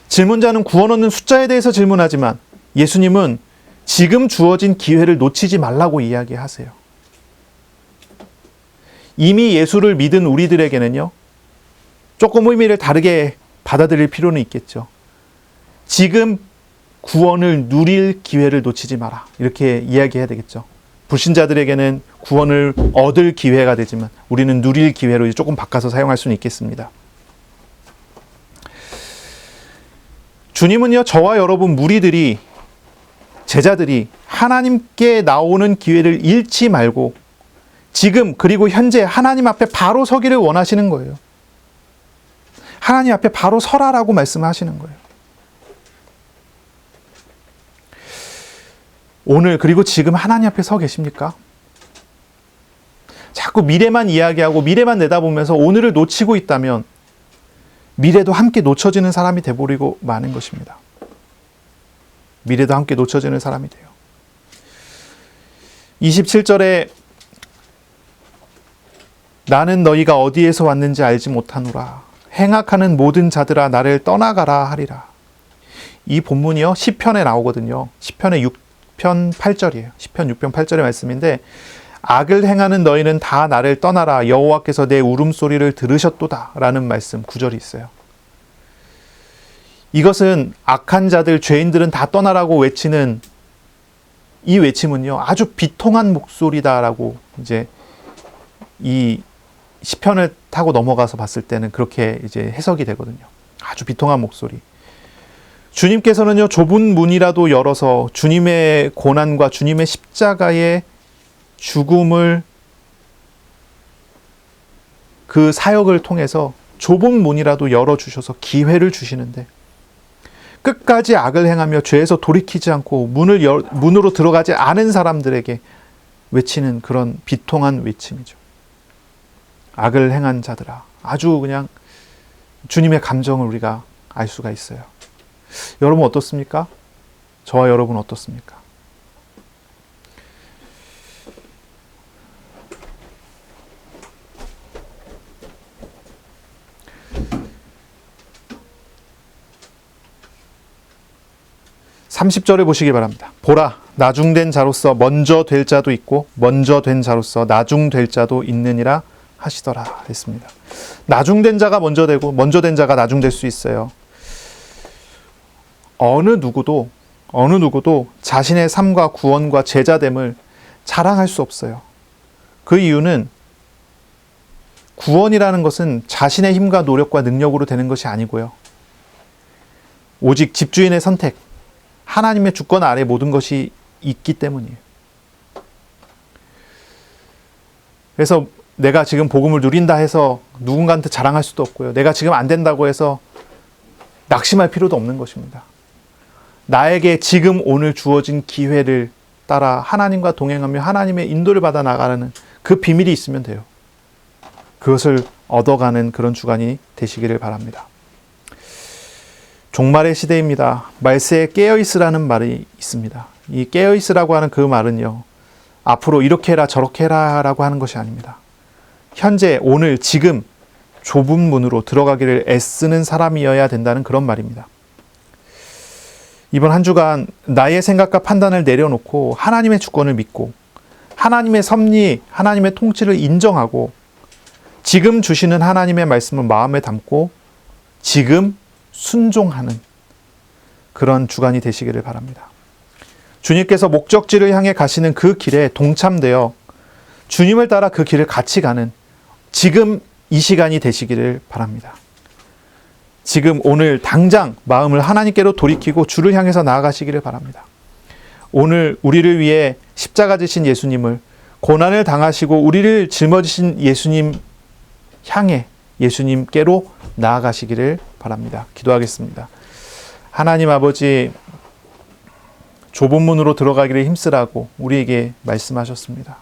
질문자는 구원 얻는 숫자에 대해서 질문하지만 예수님은 지금 주어진 기회를 놓치지 말라고 이야기하세요. 이미 예수를 믿은 우리들에게는요, 조금 의미를 다르게 받아들일 필요는 있겠죠. 지금 구원을 누릴 기회를 놓치지 마라. 이렇게 이야기해야 되겠죠. 불신자들에게는 구원을 얻을 기회가 되지만 우리는 누릴 기회로 조금 바꿔서 사용할 수는 있겠습니다. 주님은요, 저와 여러분 무리들이, 제자들이 하나님께 나오는 기회를 잃지 말고 지금 그리고 현재 하나님 앞에 바로 서기를 원하시는 거예요. 하나님 앞에 바로 서라라고 말씀하시는 거예요. 오늘 그리고 지금 하나님 앞에 서 계십니까? 자꾸 미래만 이야기하고 미래만 내다보면서 오늘을 놓치고 있다면 미래도 함께 놓쳐지는 사람이 돼버리고 마는 것입니다. 미래도 함께 놓쳐지는 사람이 돼요. 27절에 나는 너희가 어디에서 왔는지 알지 못하노라. 행악하는 모든 자들아 나를 떠나가라 하리라. 이 본문이요, 시편에 나오거든요. 시편의 6편 8절이에요. 시편 6편 8절의 말씀인데 악을 행하는 너희는 다 나를 떠나라. 여호와께서 내 울음소리를 들으셨도다. 라는 말씀 9절이 있어요. 이것은 악한 자들, 죄인들은 다 떠나라고 외치는 이 외침은요, 아주 비통한 목소리다라고 이제 이 시편을 타고 넘어가서 봤을 때는 그렇게 이제 해석이 되거든요. 아주 비통한 목소리. 주님께서는요, 좁은 문이라도 열어서 주님의 고난과 주님의 십자가의 죽음을, 그 사역을 통해서 좁은 문이라도 열어주셔서 기회를 주시는데 끝까지 악을 행하며 죄에서 돌이키지 않고 문으로 들어가지 않은 사람들에게 외치는 그런 비통한 외침이죠. 악을 행한 자들아. 아주 그냥 주님의 감정을 우리가 알 수가 있어요. 여러분 어떻습니까? 저와 여러분 어떻습니까? (30절에) 보시기 바랍니다. 보라, 나중된 자로서 먼저 될 자도 있고 먼저 된 자로서 나중될 자도 있느니라 하시더라 했습니다. 나중된 자가 먼저 되고 먼저 된 자가 나중될 수 있어요. 어느 누구도 자신의 삶과 구원과 제자됨을 자랑할 수 없어요. 그 이유는 구원이라는 것은 자신의 힘과 노력과 능력으로 되는 것이 아니고요. 오직 집주인의 선택, 하나님의 주권 아래 모든 것이 있기 때문이에요. 그래서 내가 지금 복음을 누린다 해서 누군가한테 자랑할 수도 없고요. 내가 지금 안 된다고 해서 낙심할 필요도 없는 것입니다. 나에게 지금 오늘 주어진 기회를 따라 하나님과 동행하며 하나님의 인도를 받아 나가는 그 비밀이 있으면 돼요. 그것을 얻어가는 그런 주간이 되시기를 바랍니다. 종말의 시대입니다. 말세에 깨어있으라는 말이 있습니다. 이 깨어있으라고 하는 그 말은요, 앞으로 이렇게 해라 저렇게 해라 라고 하는 것이 아닙니다. 현재, 오늘, 지금 좁은 문으로 들어가기를 애쓰는 사람이어야 된다는 그런 말입니다. 이번 한 주간 나의 생각과 판단을 내려놓고 하나님의 주권을 믿고 하나님의 섭리, 하나님의 통치를 인정하고 지금 주시는 하나님의 말씀을 마음에 담고 지금 순종하는 그런 주간이 되시기를 바랍니다. 주님께서 목적지를 향해 가시는 그 길에 동참되어 주님을 따라 그 길을 같이 가는 지금 이 시간이 되시기를 바랍니다. 지금 오늘 당장 마음을 하나님께로 돌이키고 주를 향해서 나아가시기를 바랍니다. 오늘 우리를 위해 십자가 지신 예수님을, 고난을 당하시고 우리를 짊어지신 예수님 향해 예수님께로 나아가시기를 바랍니다. 기도하겠습니다. 하나님 아버지, 좁은 문으로 들어가기를 힘쓰라고 우리에게 말씀하셨습니다.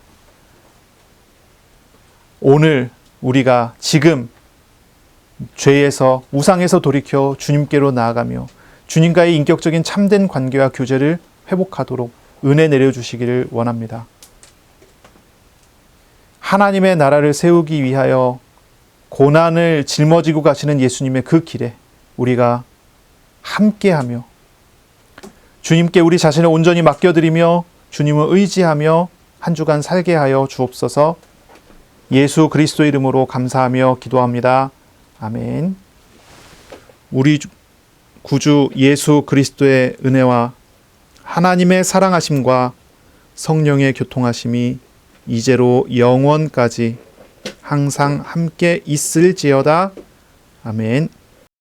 오늘 우리가 지금 죄에서, 우상에서 돌이켜 주님께로 나아가며 주님과의 인격적인 참된 관계와 교제를 회복하도록 은혜 내려주시기를 원합니다. 하나님의 나라를 세우기 위하여 고난을 짊어지고 가시는 예수님의 그 길에 우리가 함께하며 주님께 우리 자신을 온전히 맡겨드리며 주님을 의지하며 한 주간 살게 하여 주옵소서. 예수 그리스도 이름으로 감사하며 기도합니다. 아멘. 우리 구주 예수 그리스도의 은혜와 하나님의 사랑하심과 성령의 교통하심이 이제로 영원까지 항상 함께 있을지어다. 아멘.